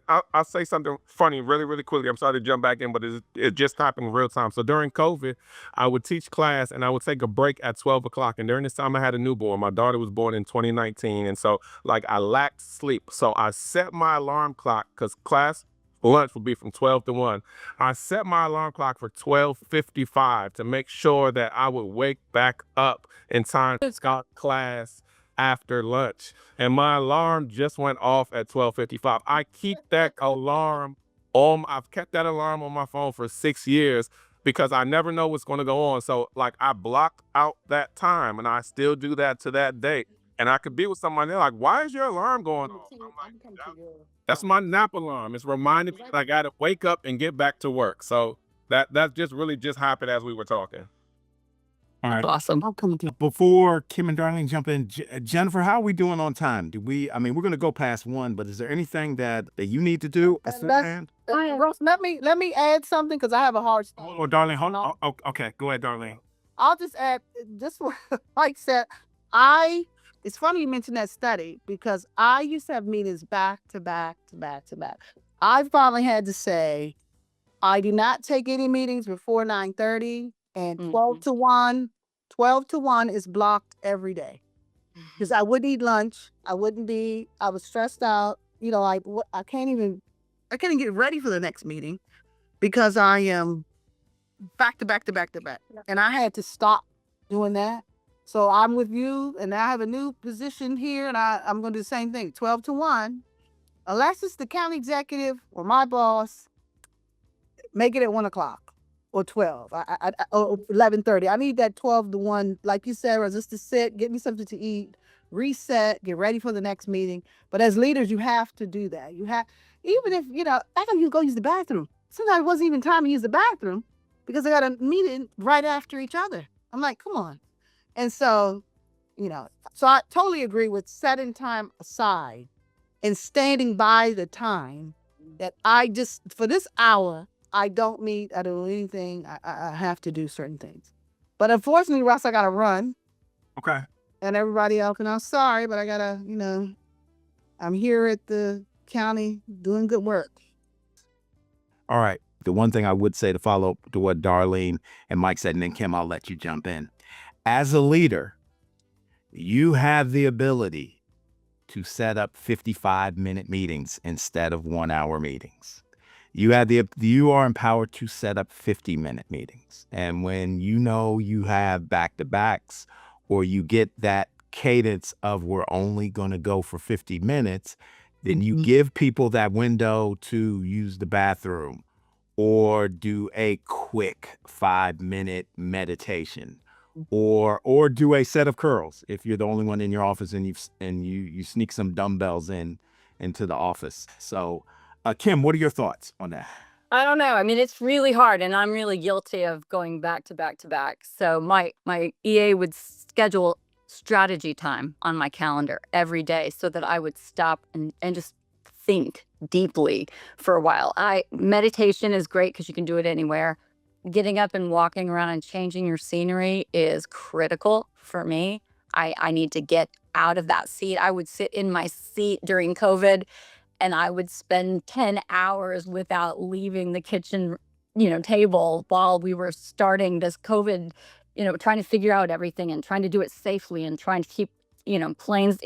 I'll say something funny really, really quickly. I'm sorry to jump back in, but it's just happening real time. So during COVID, I would teach class and I would take a break at 12 o'clock. And during this time, I had a newborn. My daughter was born in 2019. And so I lacked sleep. So I set my alarm clock because class lunch would be from 12 to 1. I set my alarm clock for 12:55 to make sure that I would wake back up in time to start class after lunch. And my alarm just went off at 12:55. I've kept that alarm on my phone for 6 years. because I never know what's going to go on. So like I block out that time, and I still do that to that day. And I could be with somebody, they're like, why is your alarm going off? I'm like, that's my nap alarm. It's reminding me that I got to wake up and get back to work. So that just really just happened as we were talking. All right. Awesome. I'll come to you. Before Kim and Darlene jump in, Jennifer, how are we doing on time? We're going to go past 1, but is there anything that you need to do? Ross, let me add something because I have a hard stop. Oh, Darlene, hold on. Oh, okay, go ahead, Darlene. I'll just add just what Mike said. It's funny you mentioned that study because I used to have meetings back to back to back to back. I finally had to say, I do not take any meetings before 9:30 and 12 to 1. 12 to 1 is blocked every day because I wouldn't eat lunch. I was stressed out. I can't get ready for the next meeting because I am back to back to back to back. And I had to stop doing that. So I'm with you, and I have a new position here, and I'm going to do the same thing, 12 to 1. Unless it's the county executive or my boss, make it at 1 o'clock or 12 or 11:30. I need that 12 to 1, like you said, just to sit, get me something to eat, reset, get ready for the next meeting. But as leaders, you have to do that. Even if, I got to go use the bathroom. Sometimes it wasn't even time to use the bathroom because I got a meeting right after each other. I'm like, come on. And so, so I totally agree with setting time aside and standing by the time that for this hour, I don't meet, I don't do anything. I have to do certain things. But unfortunately, Ross, I got to run. Okay. And everybody else, and I'm sorry, but I got to, I'm here at the county doing good work. All right. The one thing I would say to follow up to what Darlene and Mike said, and then Kim, I'll let you jump in. As a leader, you have the ability to set up 55-minute meetings instead of 1-hour meetings. You are empowered to set up 50-minute meetings. And when you have back-to-backs or you get that cadence of we're only going to go for 50 minutes, then you give people that window to use the bathroom or do a quick 5-minute meditation or do a set of curls if you're the only one in your office and you sneak some dumbbells into the office. So Kim, what are your thoughts on that? I don't know. I mean, it's really hard, and I'm really guilty of going back to back to back. So my EA would schedule strategy time on my calendar every day so that I would stop and just think deeply for a while. Meditation is great because you can do it anywhere. Getting up and walking around and changing your scenery is critical for me. I need to get out of that seat. I would sit in my seat during COVID and I would spend 10 hours without leaving the kitchen, table while we were starting this COVID, trying to figure out everything and trying to do it safely and trying to keep, planes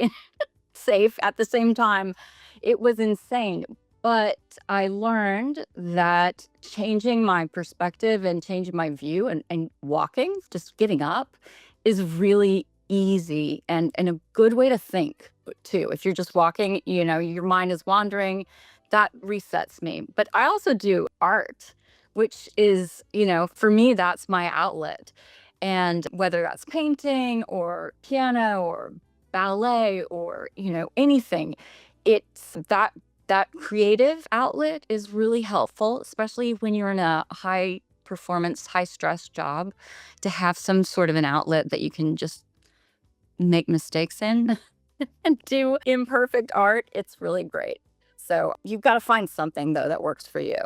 safe at the same time. It was insane. But I learned that changing my perspective and changing my view and walking, just getting up, is really easy and a good way to think too. If you're just walking, your mind is wandering, that resets me. But I also do art, which is, for me, that's my outlet. And whether that's painting or piano or ballet or, anything, it's that creative outlet is really helpful, especially when you're in a high performance, high stress job, to have some sort of an outlet that you can just make mistakes in and do imperfect art. It's really great. So you've got to find something, though, that works for you.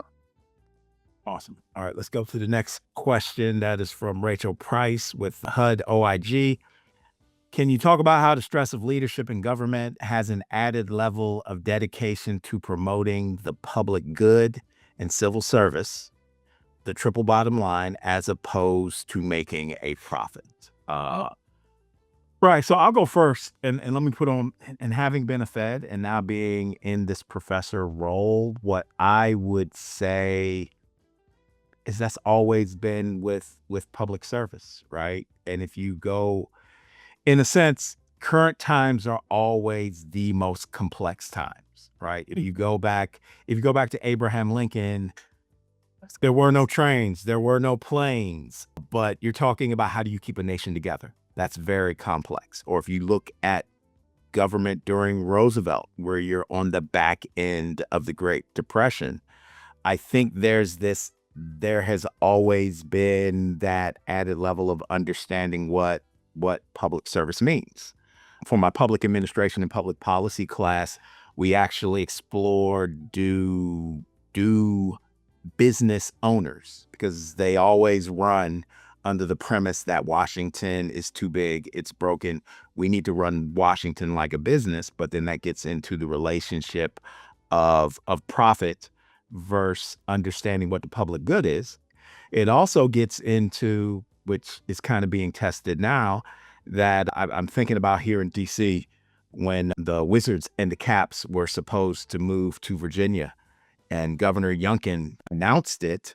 Awesome. All right, let's go to the next question. That is from Rachel Price with HUD OIG. Can you talk about how the stress of leadership in government has an added level of dedication to promoting the public good and civil service, the triple bottom line, as opposed to making a profit? Right. So I'll go first and let me put on, and having been a Fed and now being in this professor role, what I would say is that's always been with public service, right? And if you go, in a sense, current times are always the most complex times, right? If you go back to Abraham Lincoln, There were no trains, there were no planes, but you're talking about how do you keep a nation together? That's very complex. Or if you look at government during Roosevelt, where you're on the back end of the Great Depression, I think there has always been that added level of understanding what public service means. For my public administration and public policy class, we actually explored do business owners, because they always run under the premise that Washington is too big, it's broken. We need to run Washington like a business, but then that gets into the relationship of profit versus understanding what the public good is. It also gets into, which is kind of being tested now, that I'm thinking about here in DC when the Wizards and the Caps were supposed to move to Virginia, and Governor Youngkin announced it.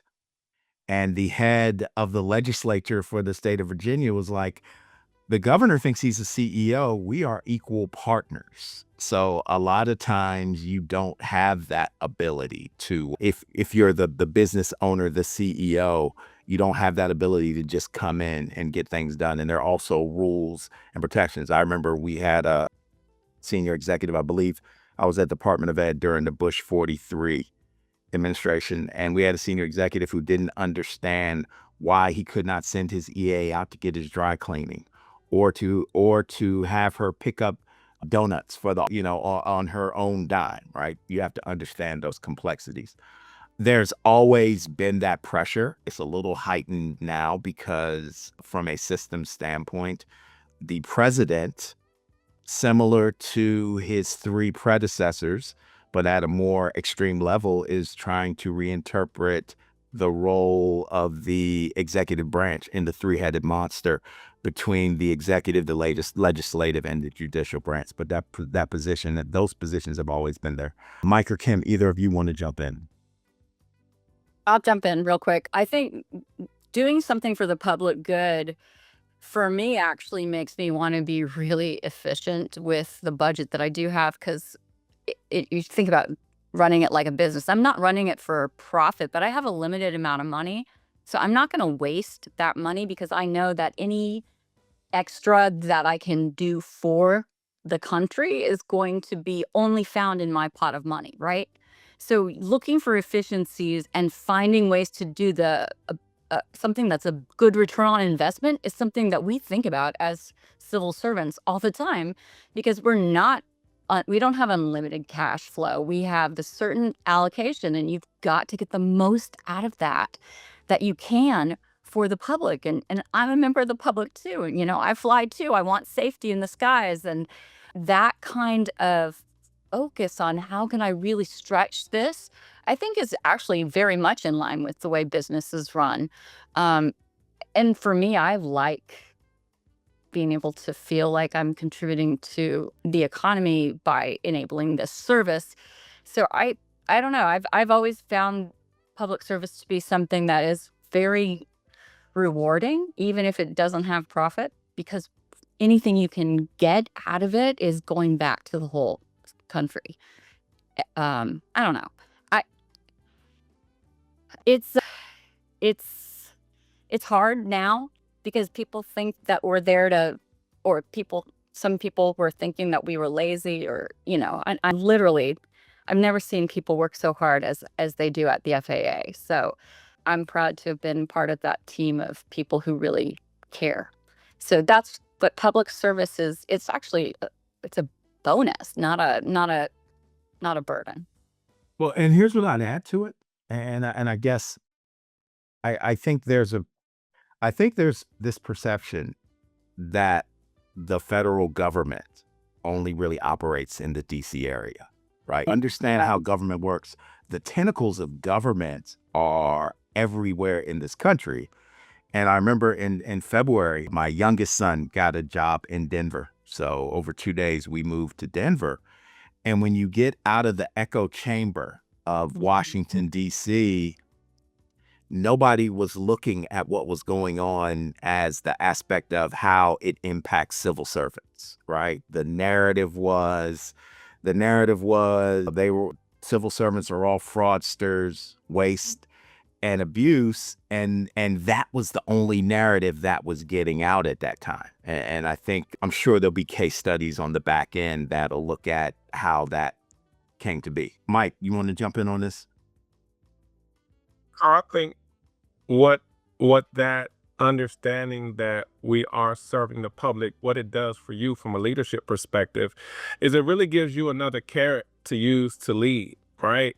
And the head of the legislature for the state of Virginia was like, the governor thinks he's a CEO. We are equal partners. So a lot of times you don't have that ability to, if you're the business owner, the CEO, you don't have that ability to just come in and get things done. And there are also rules and protections. I remember we had a senior executive, I believe I was at Department of Ed during the Bush 43 administration, and we had a senior executive who didn't understand why he could not send his EA out to get his dry cleaning, or to have her pick up donuts for the, on her own dime, right? You have to understand those complexities. There's always been that pressure. It's a little heightened now because from a system standpoint, the president, similar to his three predecessors, but at a more extreme level, is trying to reinterpret the role of the executive branch in the three-headed monster between the executive, the legislative, and the judicial branch. But those positions have always been there. Mike or Kim, either of you want to jump in? I'll jump in real quick. I think doing something for the public good, for me, actually makes me want to be really efficient with the budget that I do have, because you think about running it like a business. I'm not running it for profit, but I have a limited amount of money. So I'm not going to waste that money, because I know that any extra that I can do for the country is going to be only found in my pot of money, right? So looking for efficiencies and finding ways to do something that's a good return on investment is something that we think about as civil servants all the time, because we don't have unlimited cash flow. We have the certain allocation, and you've got to get the most out of that you can for the public. And I'm a member of the public too. And, I fly too. I want safety in the skies. And that kind of focus on how can I really stretch this, I think is actually very much in line with the way businesses run. And for me, I like being able to feel like I'm contributing to the economy by enabling this service. So I don't know. I've always found public service to be something that is very rewarding, even if it doesn't have profit, because anything you can get out of it is going back to the whole country. I don't know. It's hard now, because people think that we're there to, or some people were thinking that we were lazy, or, I've never seen people work so hard as they do at the FAA. So I'm proud to have been part of that team of people who really care. So that's what public service is. It's actually, it's a bonus, not a burden. Well, and here's what I'd add to it. And I guess I think there's this perception that the federal government only really operates in the DC area, right? Understand how government works. The tentacles of government are everywhere in this country. And I remember in February, my youngest son got a job in Denver. So over 2 days, we moved to Denver. And when you get out of the echo chamber of Washington, D.C., nobody was looking at what was going on as the aspect of how it impacts civil servants, right? The narrative was civil servants are all fraudsters, waste. and abuse, and that was the only narrative that was getting out at that time. And I'm sure there'll be case studies on the back end that'll look at how that came to be. Mike, you want to jump in on this? I think what that understanding that we are serving the public, what it does for you from a leadership perspective, is it really gives you another carrot to use to lead, right?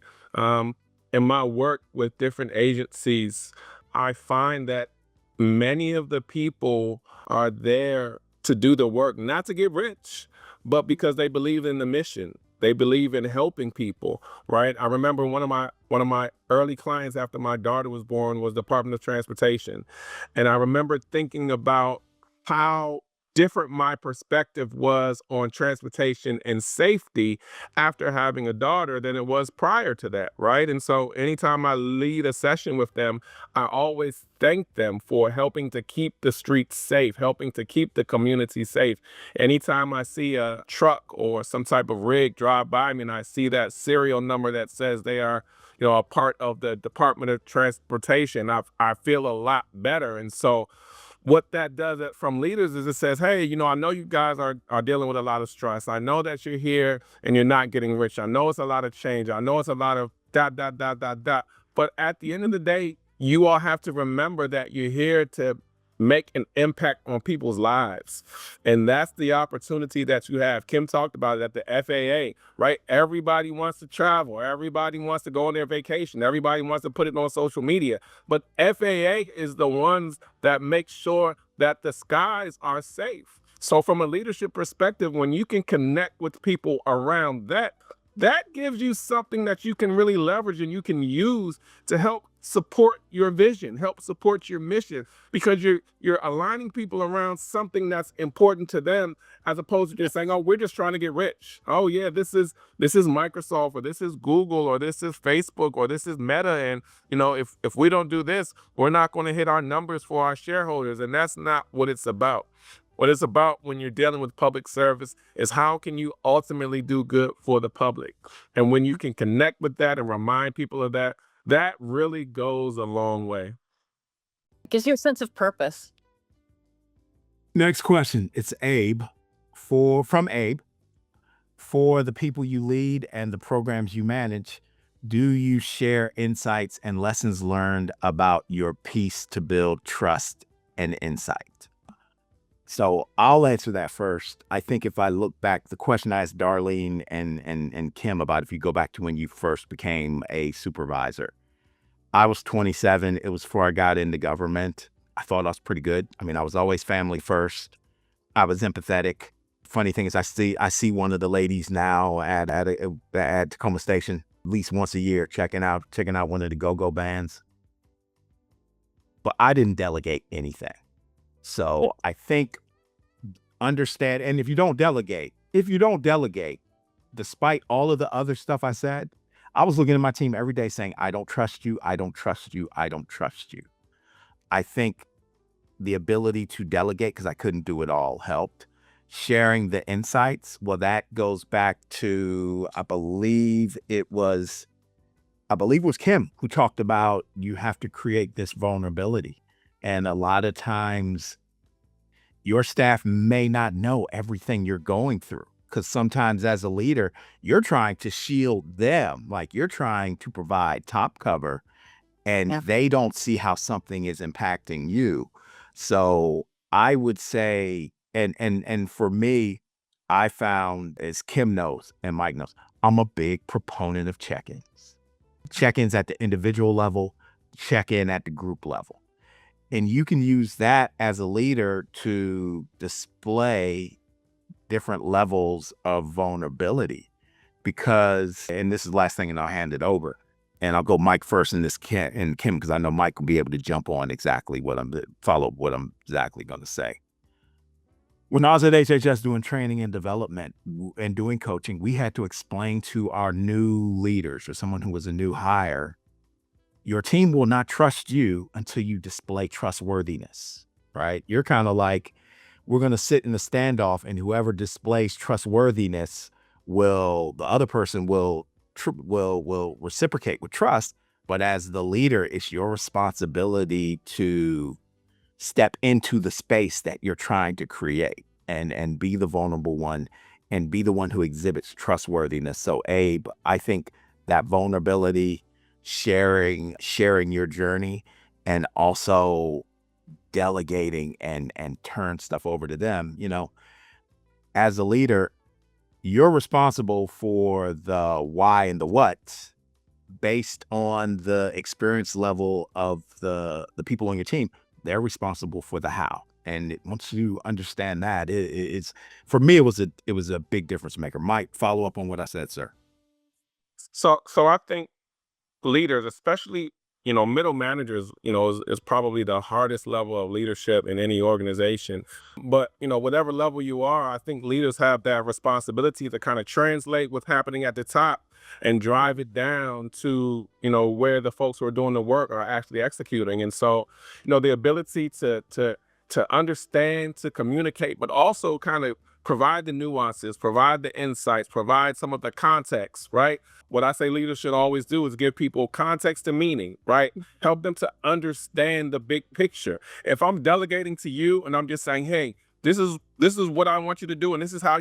In my work with different agencies, I find that many of the people are there to do the work, not to get rich, but because they believe in the mission. They believe in helping people, right? I remember one of my early clients after my daughter was born was the Department of Transportation. And I remember thinking about how different my perspective was on transportation and safety after having a daughter than it was prior to that, right? And so anytime I lead a session with them, I always thank them for helping to keep the streets safe, helping to keep the community safe. Anytime I see a truck or some type of rig drive by me and I see that serial number that says they are, a part of the Department of Transportation, I feel a lot better. And so what that does from leaders is it says, hey, I know you guys are dealing with a lot of stress. I know that you're here and you're not getting rich. I know it's a lot of change. I know it's a lot of dot, dot, dot, dot, dot. But at the end of the day, you all have to remember that you're here to make an impact on people's lives. And that's the opportunity that you have. Kim talked about it at the FAA, right? Everybody wants to travel. Everybody wants to go on their vacation. Everybody wants to put it on social media. But FAA is the ones that make sure that the skies are safe. So from a leadership perspective, when you can connect with people around that gives you something that you can really leverage and you can use to help support your vision, help support your mission, because you're aligning people around something that's important to them, as opposed to just saying, oh, we're just trying to get rich. Oh yeah, this is Microsoft, or this is Google, or this is Facebook, or this is Meta, and if we don't do this, we're not going to hit our numbers for our shareholders. And that's not what it's about. What it's about when you're dealing with public service is how can you ultimately do good for the public? And when you can connect with that and remind people of that, that really goes a long way. Gives you a sense of purpose. Next question. It's Abe. From Abe. For the people you lead and the programs you manage, do you share insights and lessons learned about your piece to build trust and insight? So I'll answer that first. I think if I look back, the question I asked Darlene and Kim about if you go back to when you first became a supervisor, I was 27. It was before I got into government. I thought I was pretty good. I mean, I was always family first. I was empathetic. Funny thing is, I see one of the ladies now at Tacoma Station at least once a year, checking out one of the go-go bands. But I didn't delegate anything. So I think understand, and if you don't delegate, despite all of the other stuff I said, I was looking at my team every day saying, I don't trust you, I don't trust you, I don't trust you. I think the ability to delegate, because I couldn't do it all, helped. Sharing the insights, well, that goes back to, I believe it was Kim who talked about you have to create this vulnerability. And a lot of times your staff may not know everything you're going through, because sometimes as a leader, you're trying to shield them, like you're trying to provide top cover, and they don't see how something is impacting you. So I would say, and for me, I found, as Kim knows and Mike knows, I'm a big proponent of check-ins. Check-ins at the individual level, check-in at the group level. And you can use that as a leader to display different levels of vulnerability, because, and this is the last thing and I'll hand it over, and I'll go Mike first and Kim, because I know Mike will be able to jump on exactly what I'm exactly going to say. When I was at HHS doing training and development and doing coaching, we had to explain to our new leaders or someone who was a new hire, your team will not trust you until you display trustworthiness, right? You're kind of like, we're going to sit in a standoff, and whoever displays trustworthiness the other person will reciprocate with trust. But as the leader, it's your responsibility to step into the space that you're trying to create and be the vulnerable one and be the one who exhibits trustworthiness. So Abe, I think that vulnerability, sharing your journey, and also delegating and turn stuff over to them, as a leader, you're responsible for the why and the what based on the experience level of the people on your team. They're responsible for the how. And once you understand that, it's for me, it was a big difference maker. Mike, follow up on what I said, sir. So I think leaders, especially, middle managers, is probably the hardest level of leadership in any organization. But, whatever level you are, I think leaders have that responsibility to kind of translate what's happening at the top and drive it down to, where the folks who are doing the work are actually executing. And so, the ability to understand, to communicate, but also kind of provide the nuances, provide the insights, provide some of the context, right? What I say leaders should always do is give people context and meaning, right? Help them to understand the big picture. If I'm delegating to you and I'm just saying, hey, this is what I want you to do, and this is how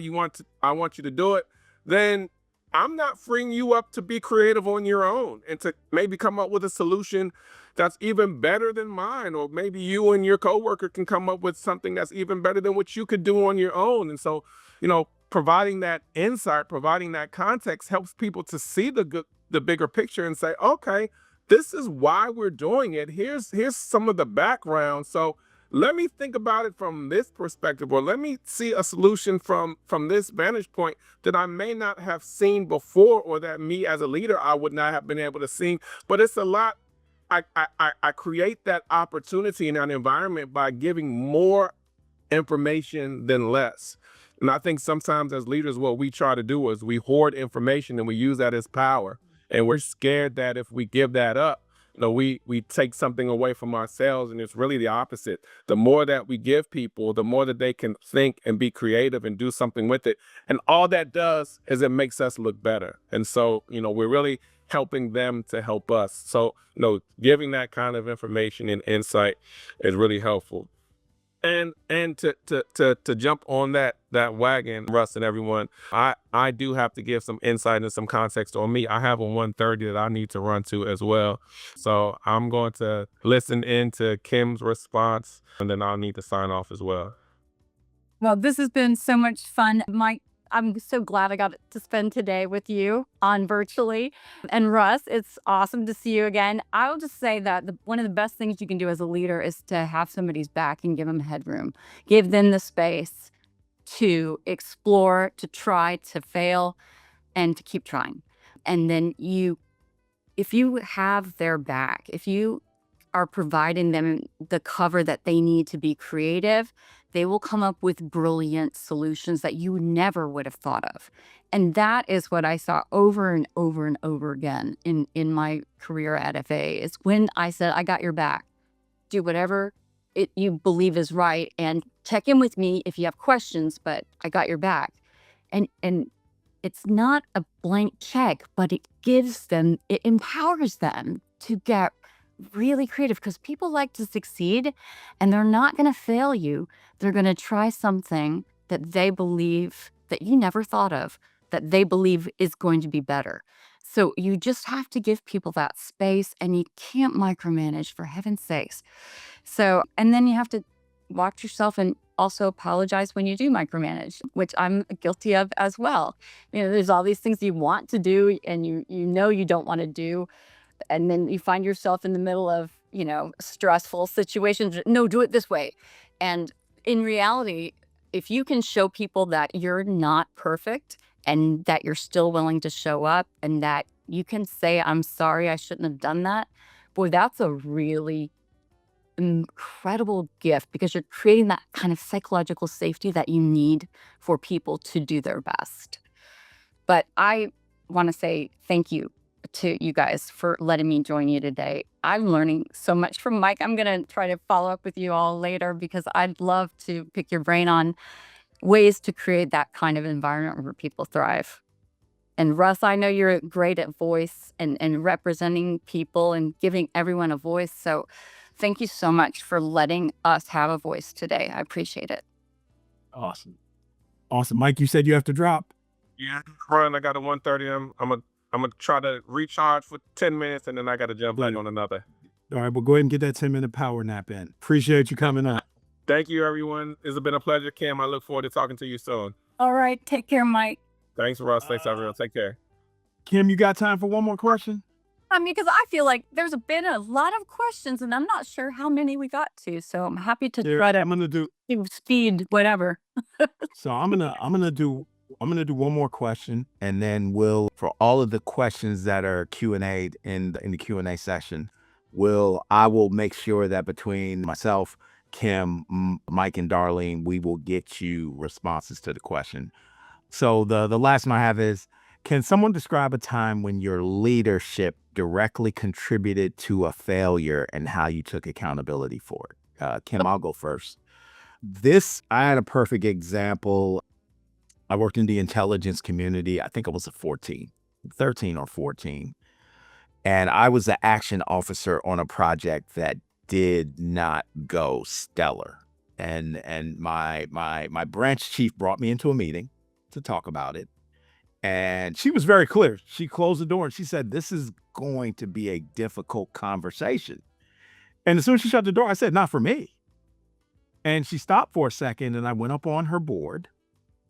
I want you to do it, then I'm not freeing you up to be creative on your own and to maybe come up with a solution that's even better than mine, or maybe you and your coworker can come up with something that's even better than what you could do on your own. And so, providing that insight, providing that context helps people to see the bigger picture and say, okay, this is why we're doing it. Here's some of the background. So let me think about it from this perspective, or let me see a solution from this vantage point that I may not have seen before, or that me as a leader, I would not have been able to see. But it's a lot. I create that opportunity in that environment by giving more information than less. And I think sometimes as leaders, what we try to do is we hoard information and we use that as power. And we're scared that if we give that up, we take something away from ourselves. And it's really the opposite. The more that we give people, the more that they can think and be creative and do something with it. And all that does is it makes us look better. And so, we're really helping them to help us. So, giving that kind of information and insight is really helpful. And to jump on that wagon, Russ and everyone, I do have to give some insight and some context on me. I have a 1:30 that I need to run to as well. So I'm going to listen into Kim's response, and then I'll need to sign off as well. Well, this has been so much fun. Mike, I'm so glad I got to spend today with you on virtually. And Russ, it's awesome to see you again. I'll just say that one of the best things you can do as a leader is to have somebody's back and give them headroom. Give them the space to explore, to try, to fail, and to keep trying. And then if you have their back, if you are providing them the cover that they need to be creative, they will come up with brilliant solutions that you never would have thought of. And that is what I saw over and over and over again in my career at FA, is when I said, I got your back. Do whatever you believe is right, and check in with me if you have questions, but I got your back. And it's not a blank check, but it empowers them to get really creative, because people like to succeed and they're not going to fail you. They're going to try something that they believe that you never thought of, that they believe is going to be better. So you just have to give people that space, and you can't micromanage, for heaven's sakes. So, and then you have to watch yourself and also apologize when you do micromanage, which I'm guilty of as well. There's all these things you want to do and you don't want to do. And then you find yourself in the middle of, stressful situations. No, do it this way. And in reality, if you can show people that you're not perfect and that you're still willing to show up, and that you can say, I'm sorry, I shouldn't have done that, boy, that's a really incredible gift, because you're creating that kind of psychological safety that you need for people to do their best. But I want to say thank you to you guys for letting me join you today. I'm learning so much from Mike. I'm going to try to follow up with you all later, because I'd love to pick your brain on ways to create that kind of environment where people thrive. And Russ, I know you're great at voice and representing people and giving everyone a voice. So thank you so much for letting us have a voice today. I appreciate it. Awesome. Awesome. Mike, you said you have to drop. Yeah, run. I got a 1:30. I'm gonna try to recharge for 10 minutes, and then I got to jump in on another. All right, well, go ahead and get that 10-minute power nap in. Appreciate you coming up. Thank you, everyone. It's been a pleasure, Kim. I look forward to talking to you soon. All right. Take care, Mike. Thanks, Russ. Thanks, everyone. Take care. Kim, you got time for one more question? I mean, because I feel like there's been a lot of questions and I'm not sure how many we got to. So I'm happy to try to I'm gonna do speed whatever. so I'm gonna do one more question, and then we'll, for all of the questions that are Q&A in the Q&A session, I will make sure that between myself, Kim, Mike, and Darlene, we will get you responses to the question. So the last one I have is, can someone describe a time when your leadership directly contributed to a failure and how you took accountability for it? Kim, I'll go first. I had a perfect example. I worked in the intelligence community. I think I was 13 or 14. And I was the action officer on a project that did not go stellar. And my branch chief brought me into a meeting to talk about it. And she was very clear. She closed the door and she said, "This is going to be a difficult conversation." And as soon as she shut the door, I said, "Not for me." And she stopped for a second, and I went up on her board.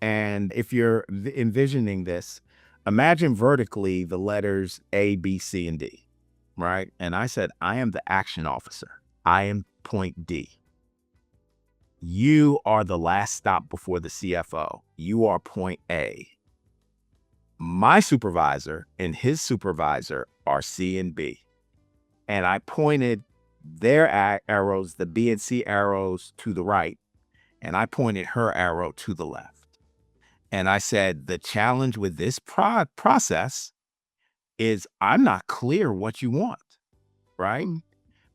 And if you're envisioning this, imagine vertically the letters A, B, C, and D, right? And I said, "I am the action officer. I am point D. You are the last stop before the CFO. You are point A. My supervisor and his supervisor are C and B." And I pointed their arrows, the B and C arrows, to the right, and I pointed her arrow to the left. And I said, the challenge with this process is I'm not clear what you want, right?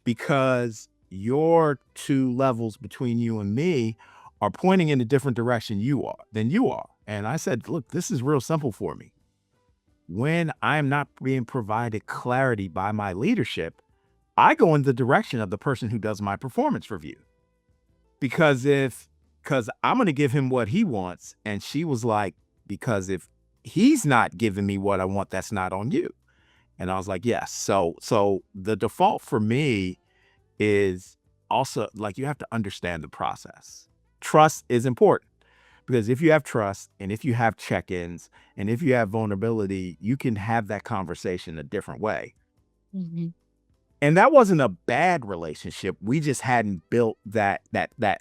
Because your two levels between you and me are pointing in a different direction than you are. And I said, look, this is real simple for me. When I'm not being provided clarity by my leadership, I go in the direction of the person who does my performance review. Because I'm going to give him what he wants. And she was like, because if he's not giving me what I want, that's not on you. And I was like, yes. So the default for me is also, like, you have to understand the process. Trust is important, because if you have trust and if you have check-ins and if you have vulnerability, you can have that conversation a different way. Mm-hmm. And that wasn't a bad relationship. We just hadn't built that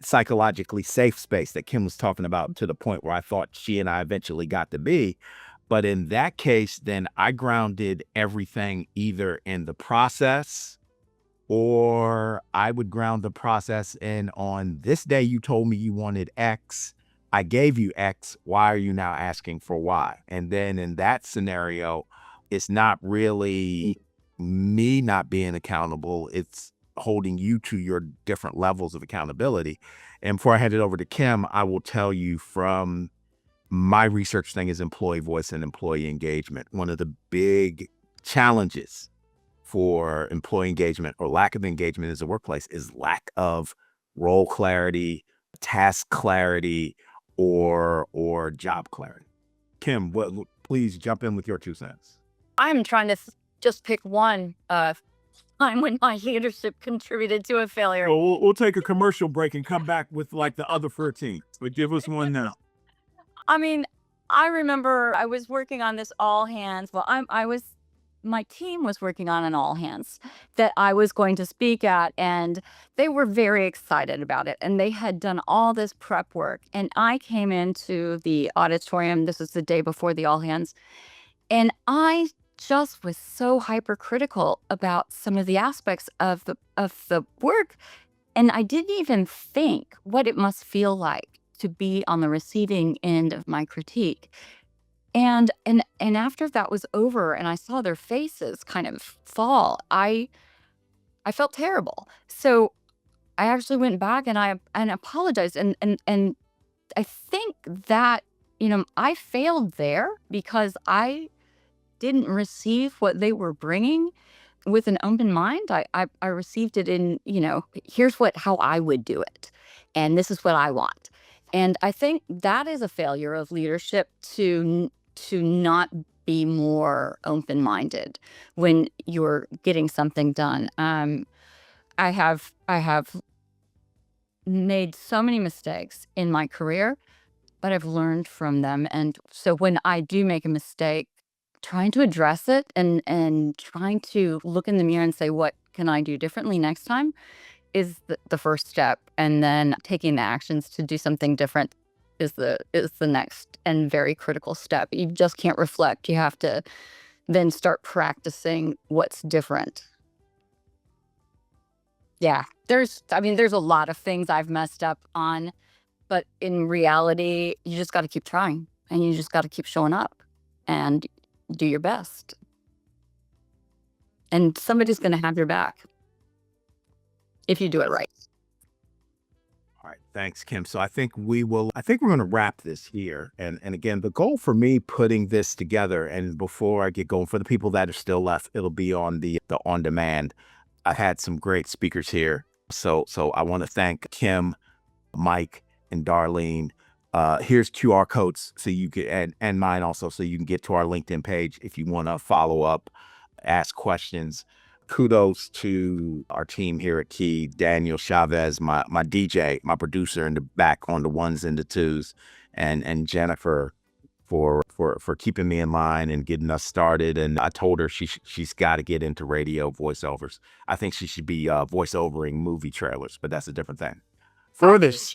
psychologically safe space that Kim was talking about, to the point where I thought she and I eventually got to be. But in that case, then I grounded everything either in the process, or I would ground the process in, on this day you told me you wanted X. I gave you X. Why are you now asking for Y? And then in that scenario, it's not really me not being accountable. It's holding you to your different levels of accountability. And before I hand it over to Kim, I will tell you, from my research thing is employee voice and employee engagement. One of the big challenges for employee engagement, or lack of engagement as a workplace, is lack of role clarity, task clarity, or job clarity. Kim, please jump in with your 2 cents. I'm trying to just pick one time when my leadership contributed to a failure. Well, we'll take a commercial break and come back with like the other 13. But give us one now. I mean, I remember I was working on this all hands. Well, my team was working on an all hands that I was going to speak at, and they were very excited about it. And they had done all this prep work. And I came into the auditorium. This was the day before the all hands. And I just was so hypercritical about some of the aspects of the work. And I didn't even think what it must feel like to be on the receiving end of my critique. And after that was over and I saw their faces kind of fall, I felt terrible. So I actually went back and I apologized. And I think that, I failed there because I didn't receive what they were bringing with an open mind. I received it in, here's how I would do it. And this is what I want. And I think that is a failure of leadership to not be more open-minded when you're getting something done. I have made so many mistakes in my career, but I've learned from them. And so when I do make a mistake, trying to address it and trying to look in the mirror and say, what can I do differently next time, is the first step. And then taking the actions to do something different is the next and very critical step. You just can't reflect. You have to then start practicing what's different. Yeah, there's a lot of things I've messed up on, but in reality, you just got to keep trying and you just got to keep showing up and do your best. And somebody's going to have your back if you do it right. All right. Thanks, Kim. So I think we're going to wrap this here. And again, the goal for me putting this together, and before I get going, for the people that are still left, it'll be on the on demand. I had some great speakers here. So I want to thank Kim, Mike, and Darlene. Here's QR codes so you can, and mine also, so you can get to our LinkedIn page if you want to follow up, ask questions. Kudos to our team here at Key, Daniel Chavez, my DJ, my producer in the back on the ones and the twos, and Jennifer for keeping me in line and getting us started. And I told her she's got to get into radio voiceovers. I think she should be voiceovering movie trailers, but that's a different thing. For this,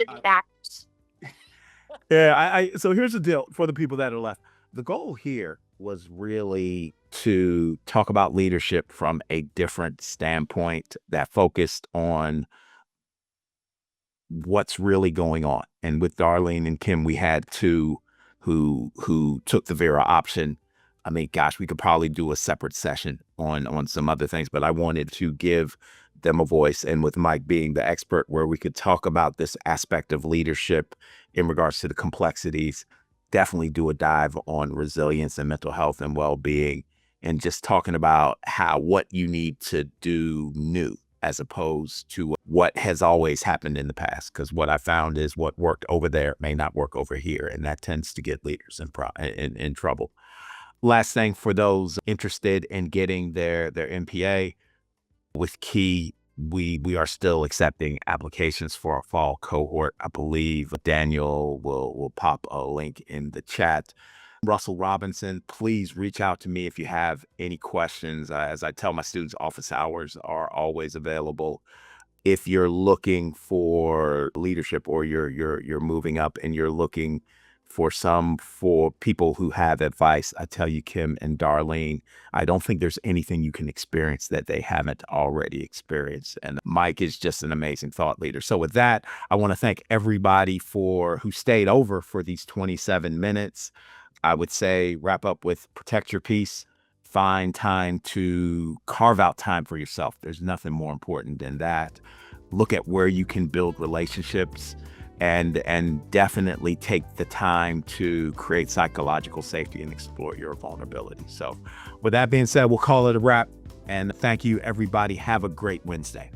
yeah. So here's the deal for the people that are left. The goal here was really to talk about leadership from a different standpoint that focused on what's really going on. And with Darlene and Kim, we had two who took the Vera option. I mean, gosh, we could probably do a separate session on some other things, but I wanted to give them a voice. And with Mike being the expert, where we could talk about this aspect of leadership in regards to the complexities, definitely do a dive on resilience and mental health and well-being, and just talking about what you need to do new as opposed to what has always happened in the past. Because what I found is what worked over there may not work over here, and that tends to get leaders in trouble. Last thing, for those interested in getting their MPA with Key, we are still accepting applications for our fall cohort. I believe Daniel will pop a link in the chat. Russell Robinson, please reach out to me if you have any questions. As I tell my students, office hours are always available. If you're looking for leadership, or you're moving up and you're looking for people who have advice, I tell you, Kim and Darlene, I don't think there's anything you can experience that they haven't already experienced. And Mike is just an amazing thought leader. So with that, I want to thank everybody who stayed over for these 27 minutes. I would say wrap up with protect your peace. Find time to carve out time for yourself. There's nothing more important than that. Look at where you can build relationships, and definitely take the time to create psychological safety and explore your vulnerability. So with that being said, we'll call it a wrap. And thank you, everybody. Have a great Wednesday.